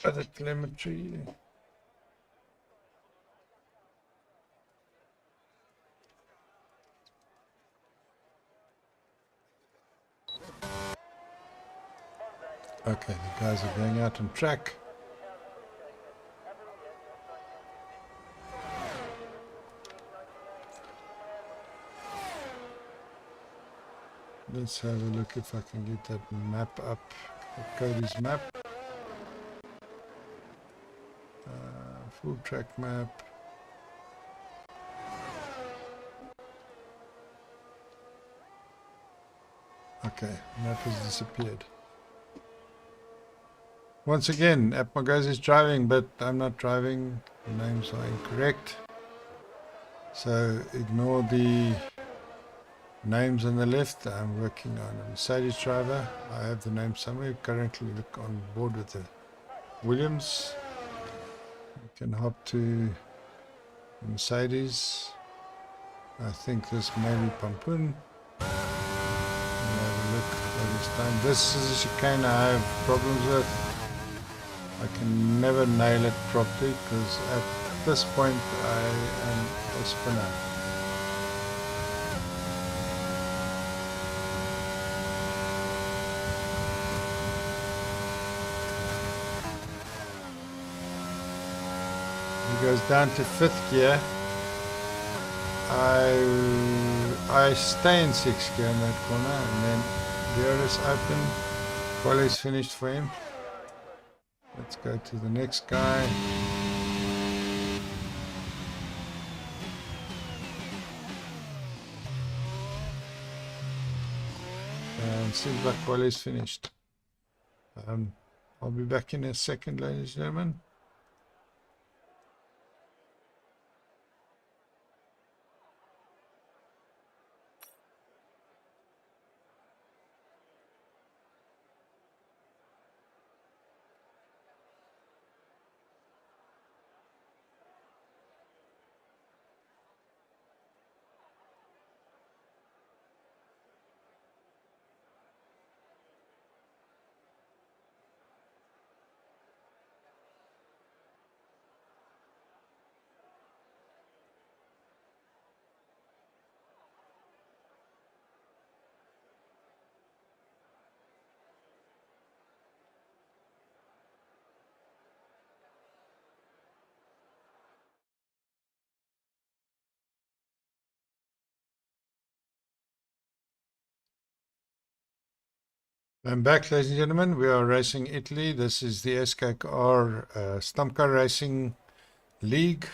Speaker 1: other telemetry. Okay, the guys are going out on track. Let's have a look if I can get that map up. Cody's map. Full track map. Okay, map has disappeared. Once again, Apmagoz is driving, but I'm not driving. The names are incorrect. So ignore the names on the left. I'm working on a Mercedes driver. I have the name somewhere. Currently look on board with the Williams. You can hop to Mercedes. I think this may be Pampun. Have a look at this time. This is a chicane I have problems with. I can never nail it properly because at this point I am a spinner. He goes down to 5th gear. I stay in 6th gear in that corner and then there is open. Quali is finished for him. Let's go to the next guy. And seems like quali's finished. I'll be back in a second, ladies and gentlemen. I'm back, ladies and gentlemen. We are racing Italy. This is the SKR Stump Car Racing League.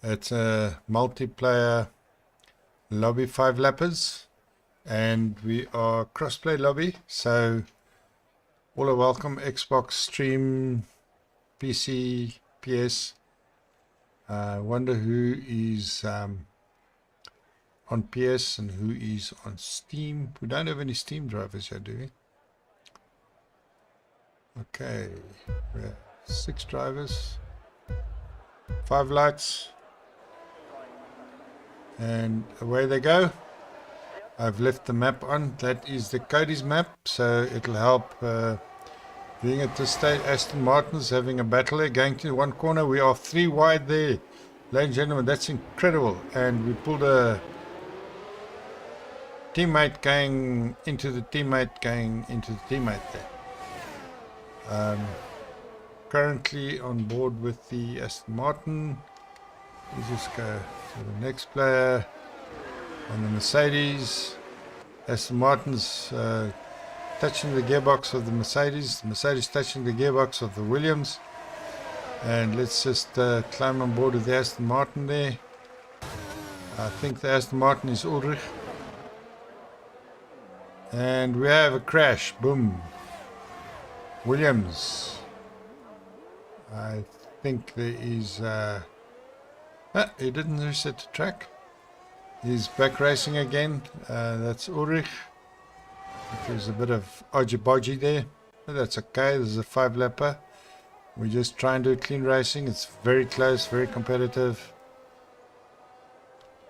Speaker 1: It's a multiplayer lobby 5-lappers, and we are crossplay lobby. So all are welcome. Xbox, Stream, PC, PS. Wonder who is on PS and who is on Steam. We don't have any Steam drivers yet, do we? Okay, we have 6 drivers, 5 lights, and away they go. I've left the map on. That is the Cody's map, so it'll help. Being at this stage, Aston Martin's having a battle there, going to one corner. We are 3 wide there, ladies and gentlemen. That's incredible. And we pulled a teammate going into the teammate there. Currently on board with the Aston Martin. We just go to the next player on the Mercedes. Aston Martin's touching the gearbox of the Mercedes. The Mercedes touching the gearbox of the Williams. And let's just climb on board with the Aston Martin there. I think the Aston Martin is Ulrich. And we have a crash. Boom. Williams. I think there is he didn't reset the track. He's back racing again. That's Ulrich. There's a bit of odgy-bodgy there, but that's okay. This is a 5-lapper. We just try and do clean racing. It's very close, very competitive.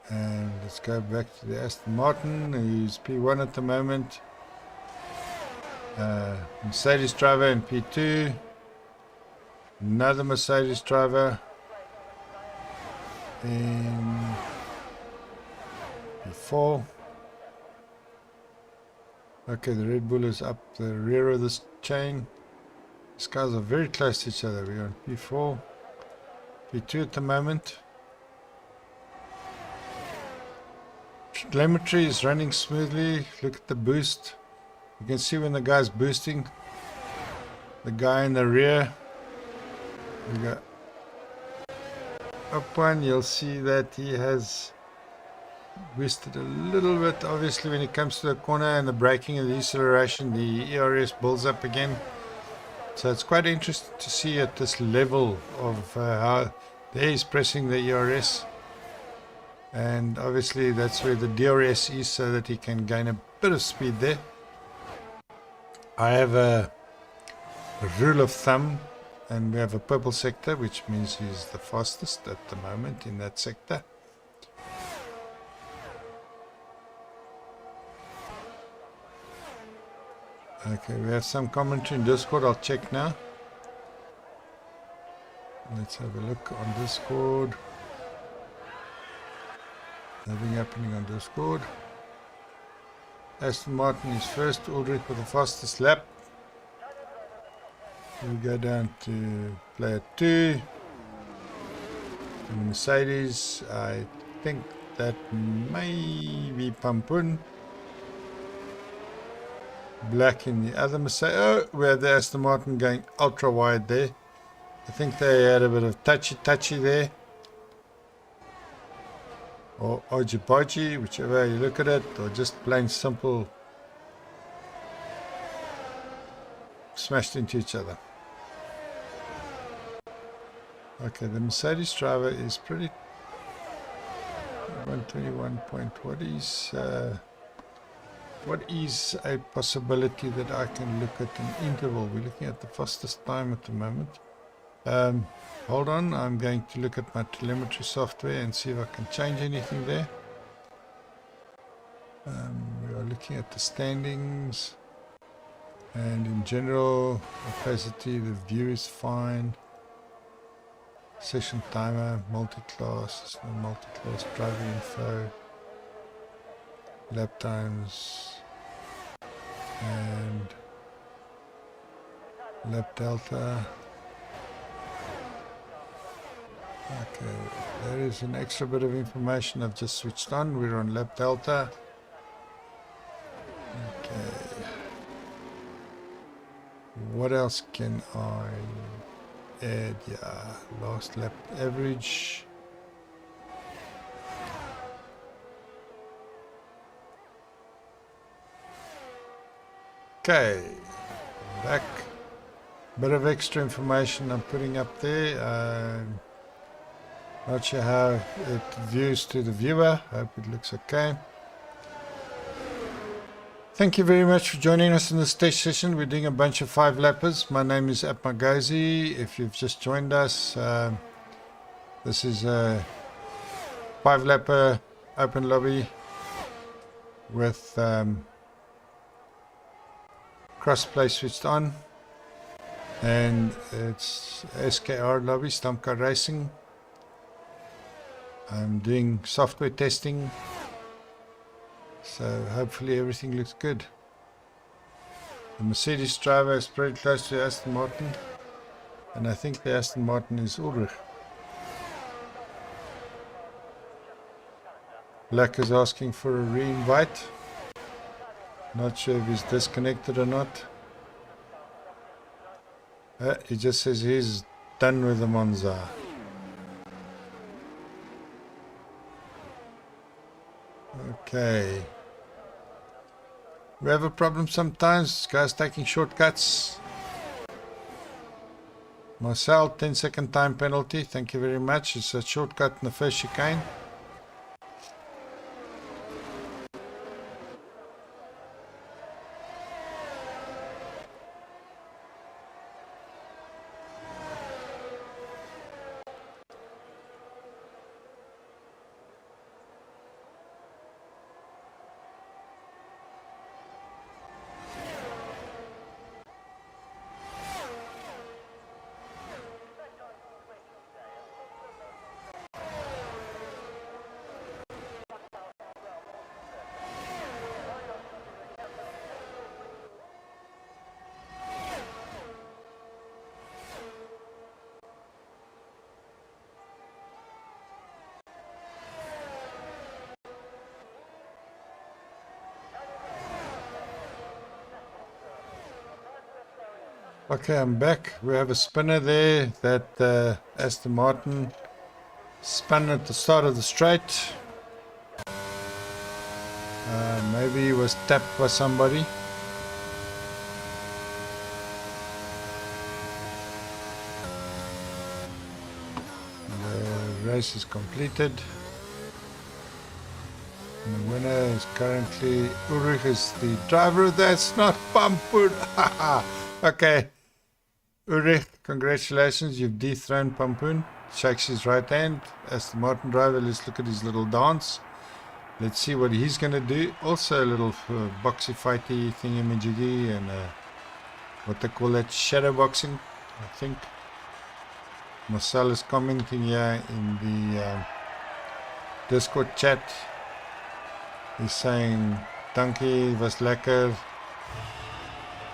Speaker 1: And let's go back to the Aston Martin, who's P1 at the moment. Mercedes driver in P2. Another Mercedes driver in P4. Okay, the Red Bull is up the rear of this chain. These cars are very close to each other. We're on P4, P2 at the moment. Telemetry is running smoothly. Look at the boost. You can see when the guy's boosting. The guy in the rear. We go up one. You'll see that he has boosted a little bit. Obviously, when it comes to the corner and the braking and the deceleration, the ERS builds up again. So it's quite interesting to see at this level of how there he's pressing the ERS. And obviously that's where the DRS is, so that he can gain a bit of speed there. I have a rule of thumb, and we have a purple sector, which means he's the fastest at the moment in that sector. Okay, we have some commentary in Discord. I'll check now. Let's have a look on Discord. Nothing happening on Discord. Aston Martin is first. Ulrich with the fastest lap. We go down to player 2. The Mercedes. I think that may be Pampun. Black in the other Mercedes. Oh, we have the Aston Martin going ultra wide there. I think they had a bit of touchy there. Or odgy-bodgy, whichever you look at it, or just plain simple smashed into each other. Okay, the Mercedes driver is pretty 121 point. What is a possibility that I can look at an interval? We're looking at the fastest time at the moment. Hold on, I'm going to look at my telemetry software and see if I can change anything there. We are looking at the standings, and in general opacity, the view is fine. Session timer, multi-class, multi-class driver info, lap times, and lap delta. Okay, there is an extra bit of information I've just switched on. We're on lap delta. Okay. What else can I add? Yeah, last lap average. Okay, back. Bit of extra information I'm putting up there. Not sure how it views to the viewer. Hope it looks okay. Thank you very much for joining us in this test session. We're doing a bunch of 5-lappers. My name is Apmagazi. If you've just joined us, this is a 5-lapper open lobby with crossplay switched on, and it's SKR lobby, Stump Car Racing. I'm doing software testing, so hopefully everything looks good. The Mercedes driver is pretty close to Aston Martin, and I think the Aston Martin is Ulrich. Black is asking for a re-invite. Not sure if he's disconnected or not. He just says he's done with the Monza. Okay. We have a problem sometimes. Guys taking shortcuts. Marcel, 10-second time penalty. Thank you very much. It's a shortcut in the first chicane. Okay, I'm back. We have a spinner there that Aston Martin spun at the start of the straight. Maybe he was tapped by somebody. The race is completed. And the winner is currently Ulrich, is the driver. That's not Pampoen. Okay. Ulrich, congratulations, you've dethroned Pampoen. Shakes his right hand. As the Martin driver, let's look at his little dance. Let's see what he's going to do. Also a little boxy fighty thingy-majiggy, and what they call that, shadow boxing, I think. Marcel is commenting here in the Discord chat. He's saying, Dankie, was lekker.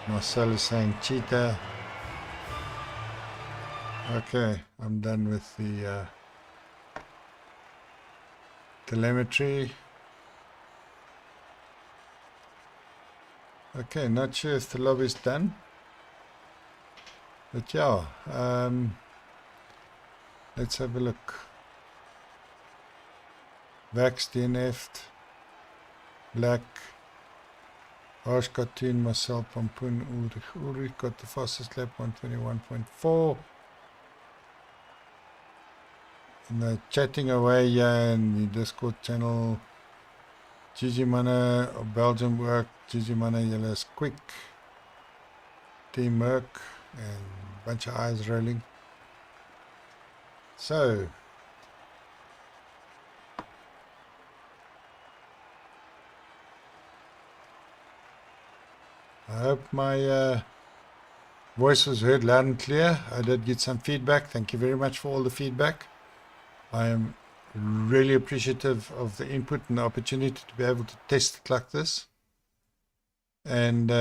Speaker 1: Marcel is saying, cheetah. Okay, I'm done with the telemetry. Okay, not sure if the lobby's done. But yeah, let's have a look. Vax, DNF'd, Black, Harsh Cartoon, Marcel Pampoen, Ulrich got the fastest lap, 121.4. And they're chatting away here in the Discord channel. Gigi Mana of Belgium work. Gigi Mana, Yellow quick. Team Merck and a bunch of eyes rolling. So, I hope my voice was heard loud and clear. I did get some feedback. Thank you very much for all the feedback. I am really appreciative of the input and the opportunity to be able to test it like this. And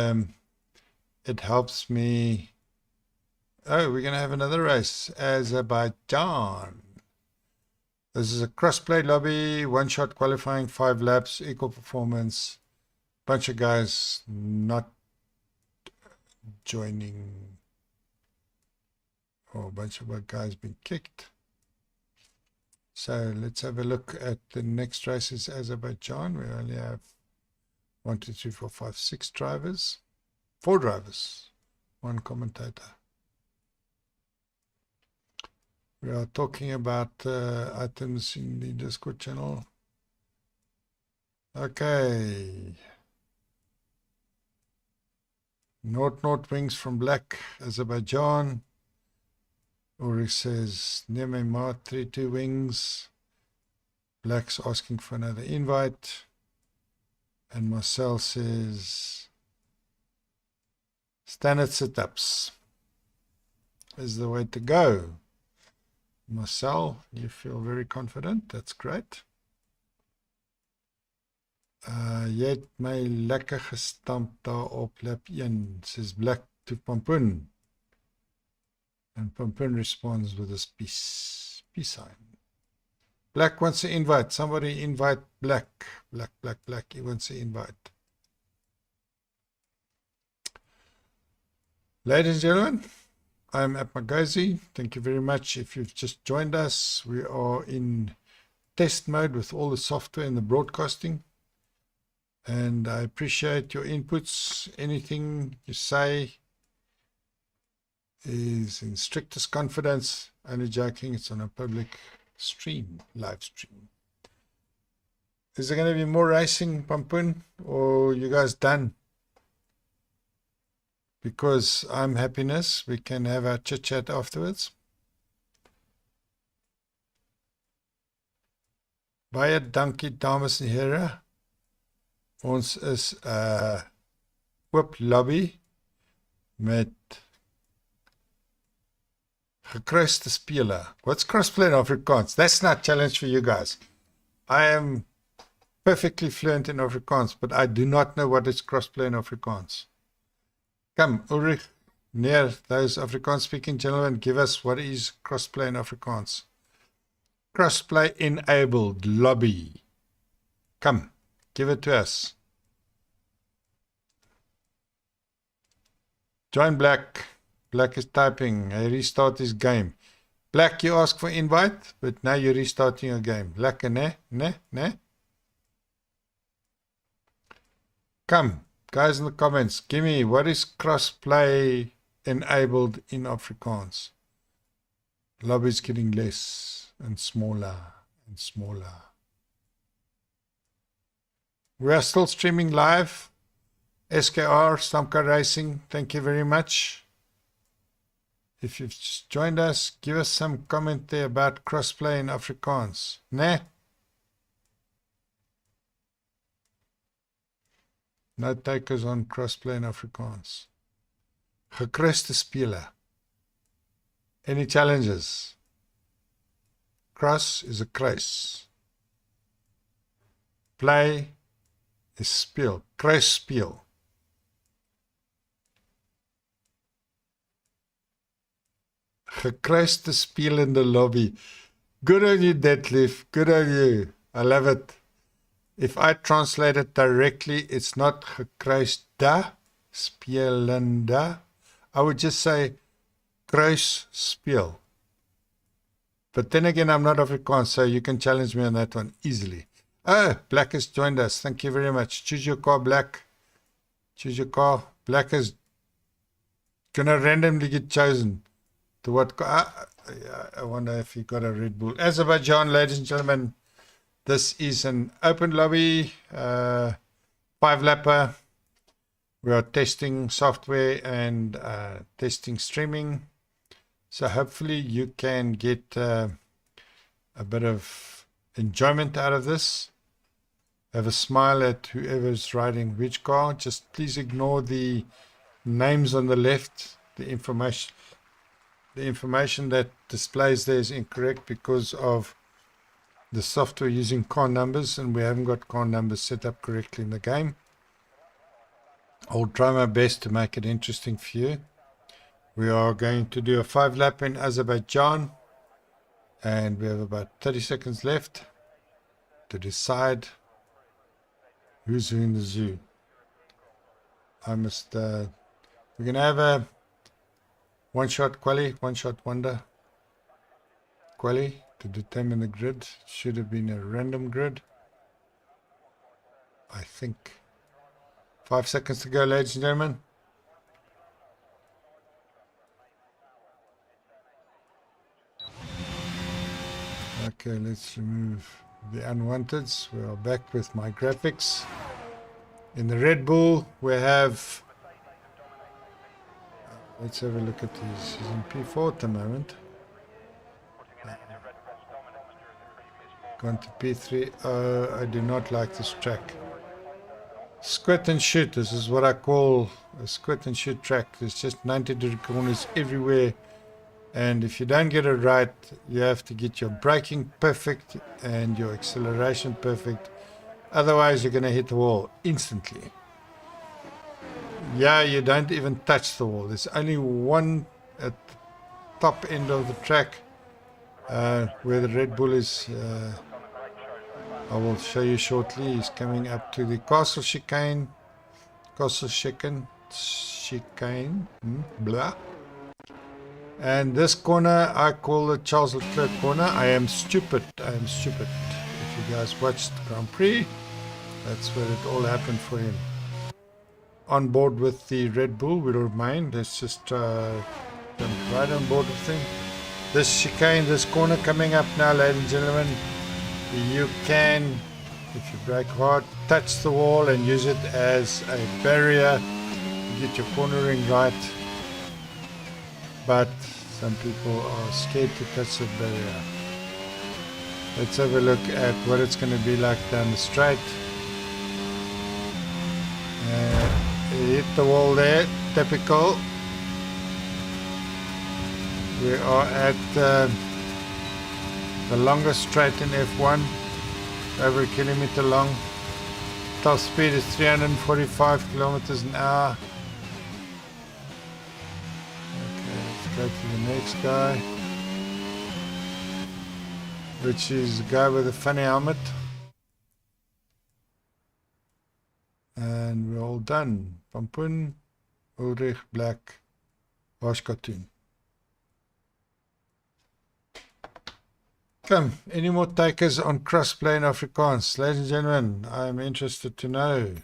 Speaker 1: it helps me. Oh, we're going to have another race. Azerbaijan. This is a crossplay lobby, one-shot qualifying, 5 laps, equal performance. Bunch of guys not joining. Oh, a bunch of guys being kicked. So let's have a look at the next races. Azerbaijan. We only have 1, 2, 3, 4, 5, 6 drivers. 4 drivers. 1 commentator. We are talking about items in the Discord channel. Okay. North wings from Black, Azerbaijan. Ulrich says, Nememar 3-2 wings. Black's asking for another invite. And Marcel says, standard sit-ups is the way to go. Marcel, you feel very confident. That's great. Jy het my lekker gestamp daar op lap 1, says Black to Pampoen. And Pampoen responds with this peace sign. Black wants to invite. Somebody invite Black. Black. He wants to invite. Ladies and gentlemen, I'm at Magazi. Thank you very much. If you've just joined us, we are in test mode with all the software and the broadcasting. And I appreciate your inputs. Anything you say is in strictest confidence. Only joking, it's on a public stream, live stream. Is there going to be more racing, Pampoen, or you guys done? Because I'm happiness, we can have our chit chat afterwards. Baie dankie dames en here. Ons is oop lobby met gekruiste spele. What's crossplay in Afrikaans? That's not a challenge for you guys. I am perfectly fluent in Afrikaans, but I do not know what is crossplay in Afrikaans. Come, Ulrich, near those Afrikaans-speaking gentlemen, give us what is crossplay in Afrikaans. Crossplay enabled lobby. Come, give it to us. Join Black. Black is typing. He restart his game. Black, you ask for invite, but now you're restarting your game. Lekker, ne? Come, guys in the comments, give me what is crossplay enabled in Afrikaans. Lobby's getting less and smaller and smaller. We are still streaming live. SKR, Stamka Racing, thank you very much. If you've just joined us, give us some comment there about crossplay in Afrikaans. Ne? No takers on crossplay in Afrikaans. Gekruiste spele. Any challenges? Cross is a kruis. Play is speel. Kruisspeel. Gekruiste speel in the lobby. Good on you, Detlef. Good on you. I love it. If I translate it directly, it's not gekruiste spelende. I would just say kruisspeel. But then again, I'm not Afrikaans, so you can challenge me on that one easily. Oh, Black has joined us. Thank you very much. Choose your car, Black. Choose your car. Black is gonna randomly get chosen. To what car? I wonder if you got a Red Bull. Azerbaijan, ladies and gentlemen. This is an open lobby, 5-lapper. We are testing software and testing streaming. So hopefully you can get a bit of enjoyment out of this. Have a smile at whoever's riding which car. Just please ignore the names on the left. The information that displays there is incorrect because of the software using car numbers, and we haven't got car numbers set up correctly in the game. I'll try my best to make it interesting for you. We are going to do a 5-lap in Azerbaijan, and we have about 30 seconds left to decide who's in the zoo. We're going to have a one-shot quali, one-shot wonder quali to determine the grid. Should have been a random grid, I think. 5 seconds to go, ladies and gentlemen. Okay, let's remove the unwanteds. We are back with my graphics. In the Red Bull, we have... let's have a look at these. He's in P4 at the moment. Gone to P3. Oh, I do not like this track. Squat and shoot. This is what I call a squat and shoot track. There's just 90-degree corners everywhere. And if you don't get it right, you have to get your braking perfect and your acceleration perfect. Otherwise, you're going to hit the wall instantly. Yeah, you don't even touch the wall. There's only one at the top end of the track where the Red Bull is. I will show you shortly. He's coming up to the castle chicane. Blah. And this corner I call the Charles Leclerc corner. I am stupid. If you guys watched Grand Prix, that's where it all happened for him. On board with the Red Bull will remain. Let's just jump right on board with him. This chicane, this corner coming up now, ladies and gentlemen. You can, if you brake hard, touch the wall and use it as a barrier to get your cornering right. But some people are scared to touch the barrier. Let's have a look at what it's going to be like down the straight. Hit the wall there, typical. We are at the longest straight in F1, over a kilometer long. Top speed is 345 kilometers an hour. Go to the next guy, which is the guy with the funny helmet. And we're all done. Pampoen, Ulrich, Black, Washkatoon. Come, any more takers on crossplay in Afrikaans? Ladies and gentlemen, I'm interested to know.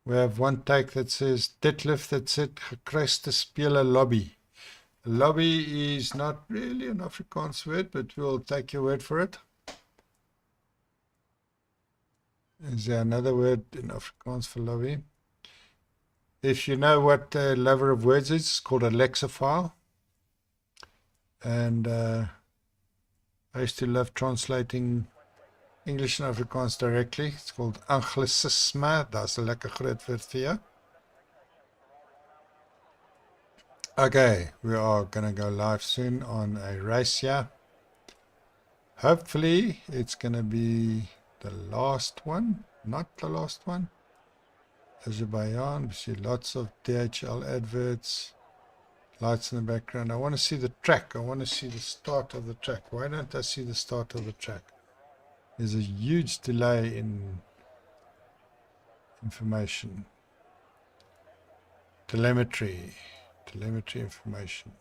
Speaker 1: We have one take that says, Detlef that said, gekruiste spele lobby. Lobby is not really an Afrikaans word, but we'll take your word for it. Is there another word in Afrikaans for lobby? If you know what a lover of words is, it's called a lexophile. And I used to love translating English and Afrikaans directly. It's called Anglicisme. That's a lekker groot woord vir jou. Okay, we are going to go live soon on a race here. Hopefully it's going to be the last one, not the last one. Azerbaijan, we see lots of DHL adverts, lights in the background. I want to see the track. I want to see the start of the track. Why don't I see the start of the track? There's a huge delay in information. Telemetry information.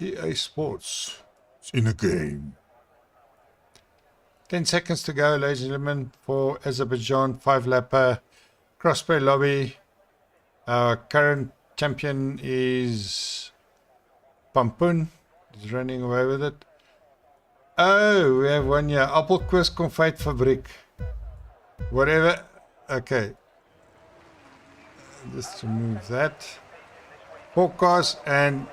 Speaker 1: EA Sports. It's in a game. 10 seconds to go, ladies and gentlemen, for Azerbaijan 5-lapper crossplay lobby. Our current champion is Pampun. He's running away with it. Oh, we have one here. Appelkoos Konfijtfabriek. Whatever. Okay. Just remove that. 4 cars and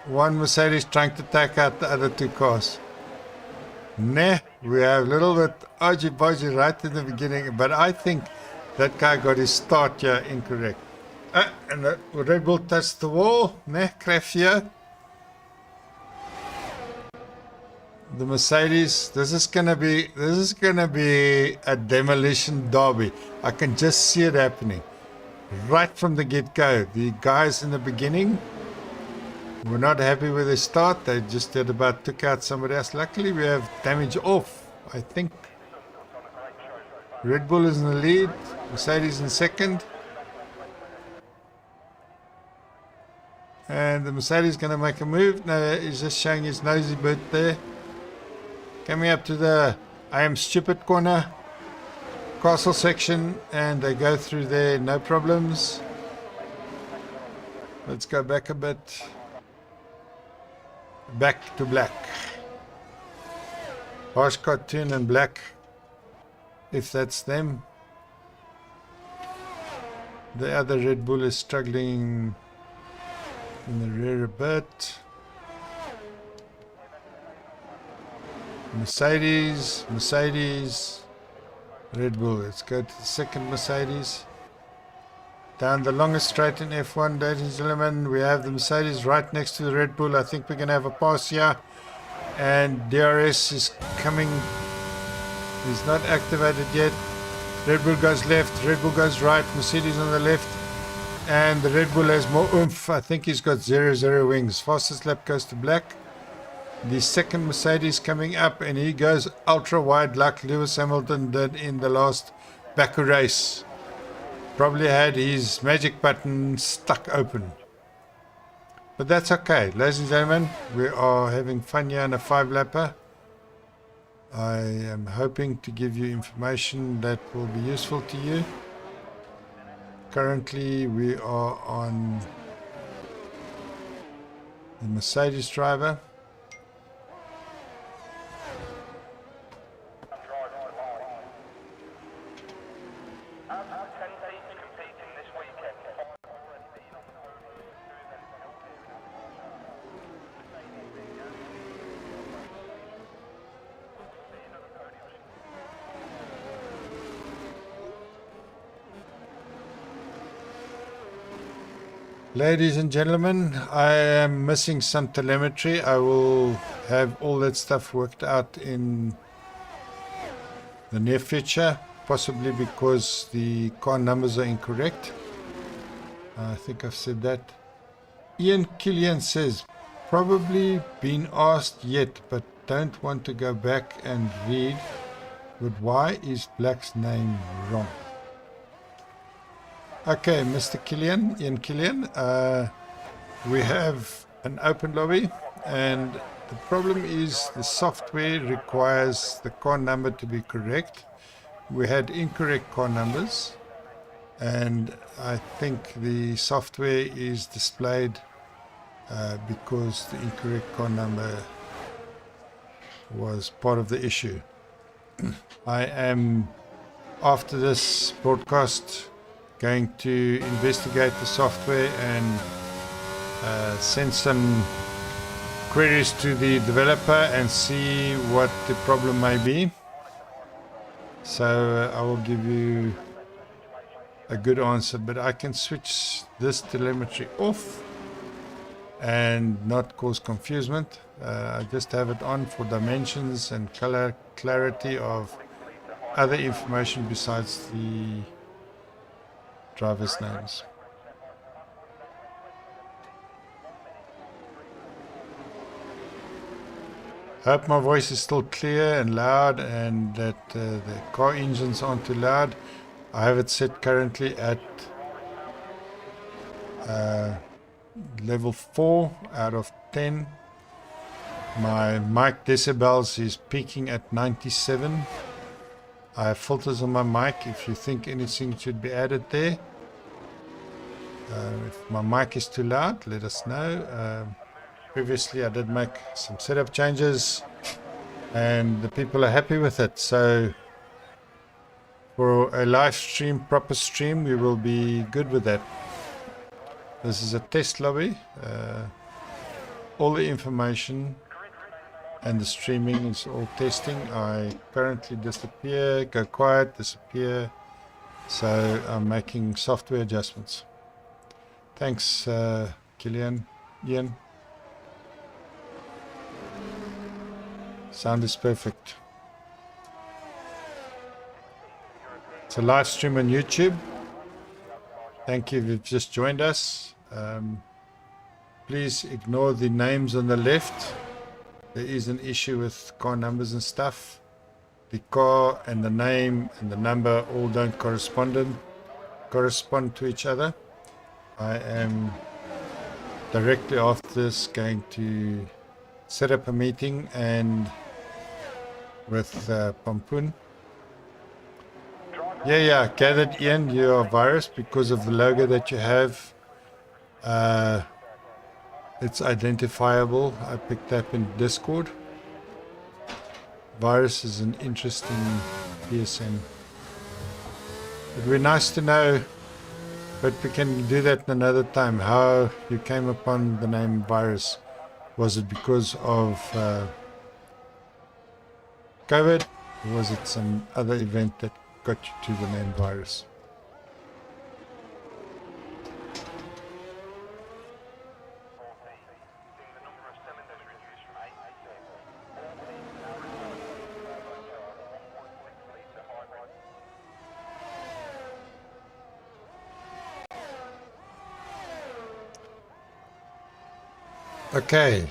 Speaker 1: one Mercedes trying to take out the other 2 cars. Nah, we have a little bit argy-bargy right in the beginning, but I think that guy got his start here incorrect. And the Red Bull touched the wall. Nah, crash here. The Mercedes, this is gonna be a demolition derby. I can just see it happening. Right from the get-go. The guys in the beginning were not happy with the start. They just did about took out somebody else. Luckily we have damage off, I think. Red Bull is in the lead, Mercedes in second. And the Mercedes is going to make a move. No, he's just showing his nosy bit there. Coming up to the I am stupid corner. Castle section, and they go through there, no problems. Let's go back a bit. Back to black. Harsh cartoon and black, if that's them. The other Red Bull is struggling in the rear a bit. Mercedes, Red Bull. Let's go to the second Mercedes. Down the longest straight in F1, ladies and gentlemen. We have the Mercedes right next to the Red Bull. I think we're going to have a pass here. And DRS is coming. He's not activated yet. Red Bull goes left, Red Bull goes right, Mercedes on the left. And the Red Bull has more oomph. I think he's got 0 wings. Fastest lap goes to black. The second Mercedes coming up, and he goes ultra wide like Lewis Hamilton did in the last Baku race. Probably had his magic button stuck open. But that's okay. Ladies and gentlemen, we are having fun here in a 5-lapper. I am hoping to give you information that will be useful to you. Currently we are on the Mercedes driver. Ladies and gentlemen, I am missing some telemetry. I will have all that stuff worked out in the near future, possibly because the car numbers are incorrect. I think I've said that. Ian Killian says, probably been asked yet, but don't want to go back and read. But why is Black's name wrong? Okay, Mr. Killian, Ian Killian, we have an open lobby, and the problem is the software requires the car number to be correct. We had incorrect car numbers, and I think the software is displayed because the incorrect car number was part of the issue. I am, after this broadcast, going to investigate the software and send some queries to the developer and see what the problem may be. So I will give you a good answer, but I can switch this telemetry off and not cause confusion. I just have it on for dimensions and color clarity of other information besides the driver's names. Hope my voice is still clear and loud, and that the car engines aren't too loud. I have it set currently at level 4 out of 10. My mic decibels is peaking at 97. I have filters on my mic. If you think anything should be added there, if my mic is too loud, let us know. Previously I did make some setup changes and the people are happy with it. So for a live stream, proper stream, we will be good with that. This is a test lobby. All the information and the streaming is all testing. I currently disappear, go quiet, disappear. So I'm making software adjustments. Thanks, Ian. Sound is perfect. It's a live stream on YouTube. Thank you if you've just joined us. Please ignore the names on the left. There is an issue with car numbers and stuff. The car and the name and the number all don't correspond to each other. I am directly after this going to set up a meeting and with Pampoen. Yeah, gathered Ian, you are a virus because of the logo that you have. It's identifiable. I picked up in Discord. Virus is an interesting PSN. It would be nice to know, but we can do that another time. How you came upon the name virus. Was it because of COVID? Or was it some other event that got you to the name virus? Okay,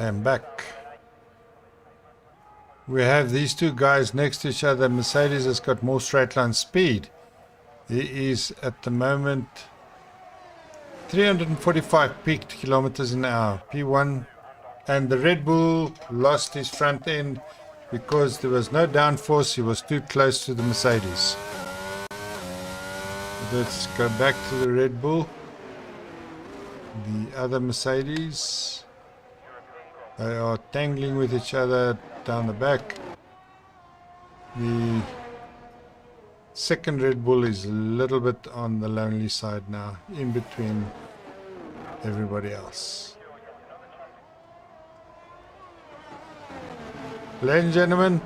Speaker 1: I'm back. We have these two guys next to each other. Mercedes has got more straight line speed. He is at the moment 345 peaked kilometers an hour, P1, and the Red Bull lost his front end because there was no downforce. He was too close to the Mercedes. Let's go back to the Red Bull. The other Mercedes, they are tangling with each other down the back. The second Red Bull is a little bit on the lonely side now, in between everybody else. Ladies and gentlemen,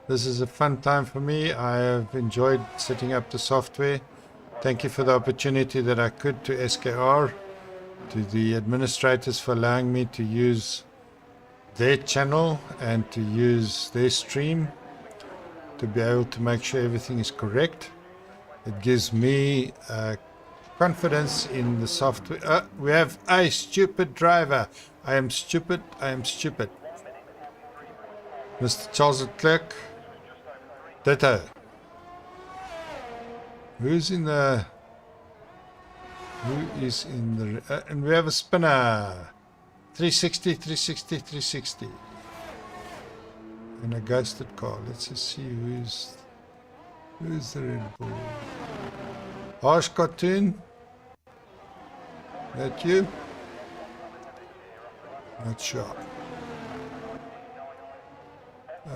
Speaker 1: this is a fun time for me. I have enjoyed setting up the software. Thank you for the opportunity that I could to SKR, to the administrators for allowing me to use their channel and to use their stream to be able to make sure everything is correct. It gives me confidence in the software. We have a stupid driver. I am stupid. I am stupid. Mr. Charles Leclerc. Ditto. Who is in the... and we have a spinner. 360, 360, 360. And a ghosted car. Let's just see who's the Red Bull. Harsh Cartoon. That you? Not sure.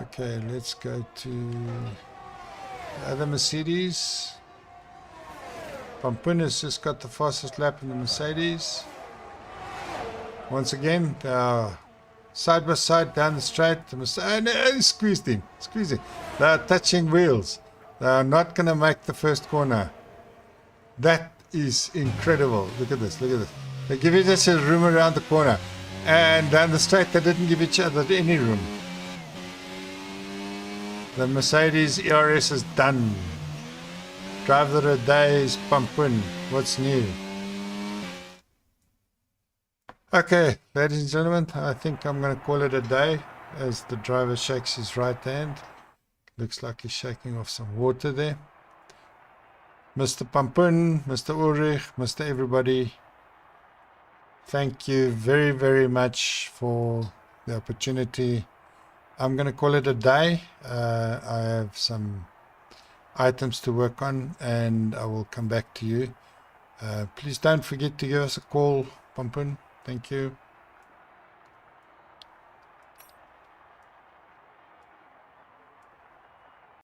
Speaker 1: Okay, let's go to the other Mercedes. Pampoen has just got the fastest lap in the Mercedes. Once again, they are side by side down the straight. The Mercedes, squeezed him. They are touching wheels. They are not going to make the first corner. That is incredible. Look at this, They give each other room around the corner. And down the straight, they didn't give each other any room. The Mercedes ERS is done. Driver of the day is Pampoen. What's new? Okay, ladies and gentlemen, I think I'm going to call it a day as the driver shakes his right hand. Looks like he's shaking off some water there. Mr. Pampoen, Mr. Ulrich, Mr. Everybody, thank you very, very much for the opportunity. I'm going to call it a day. I have some items to work on, and I will come back to you. Please don't forget to give us a call, Pompun. Thank you.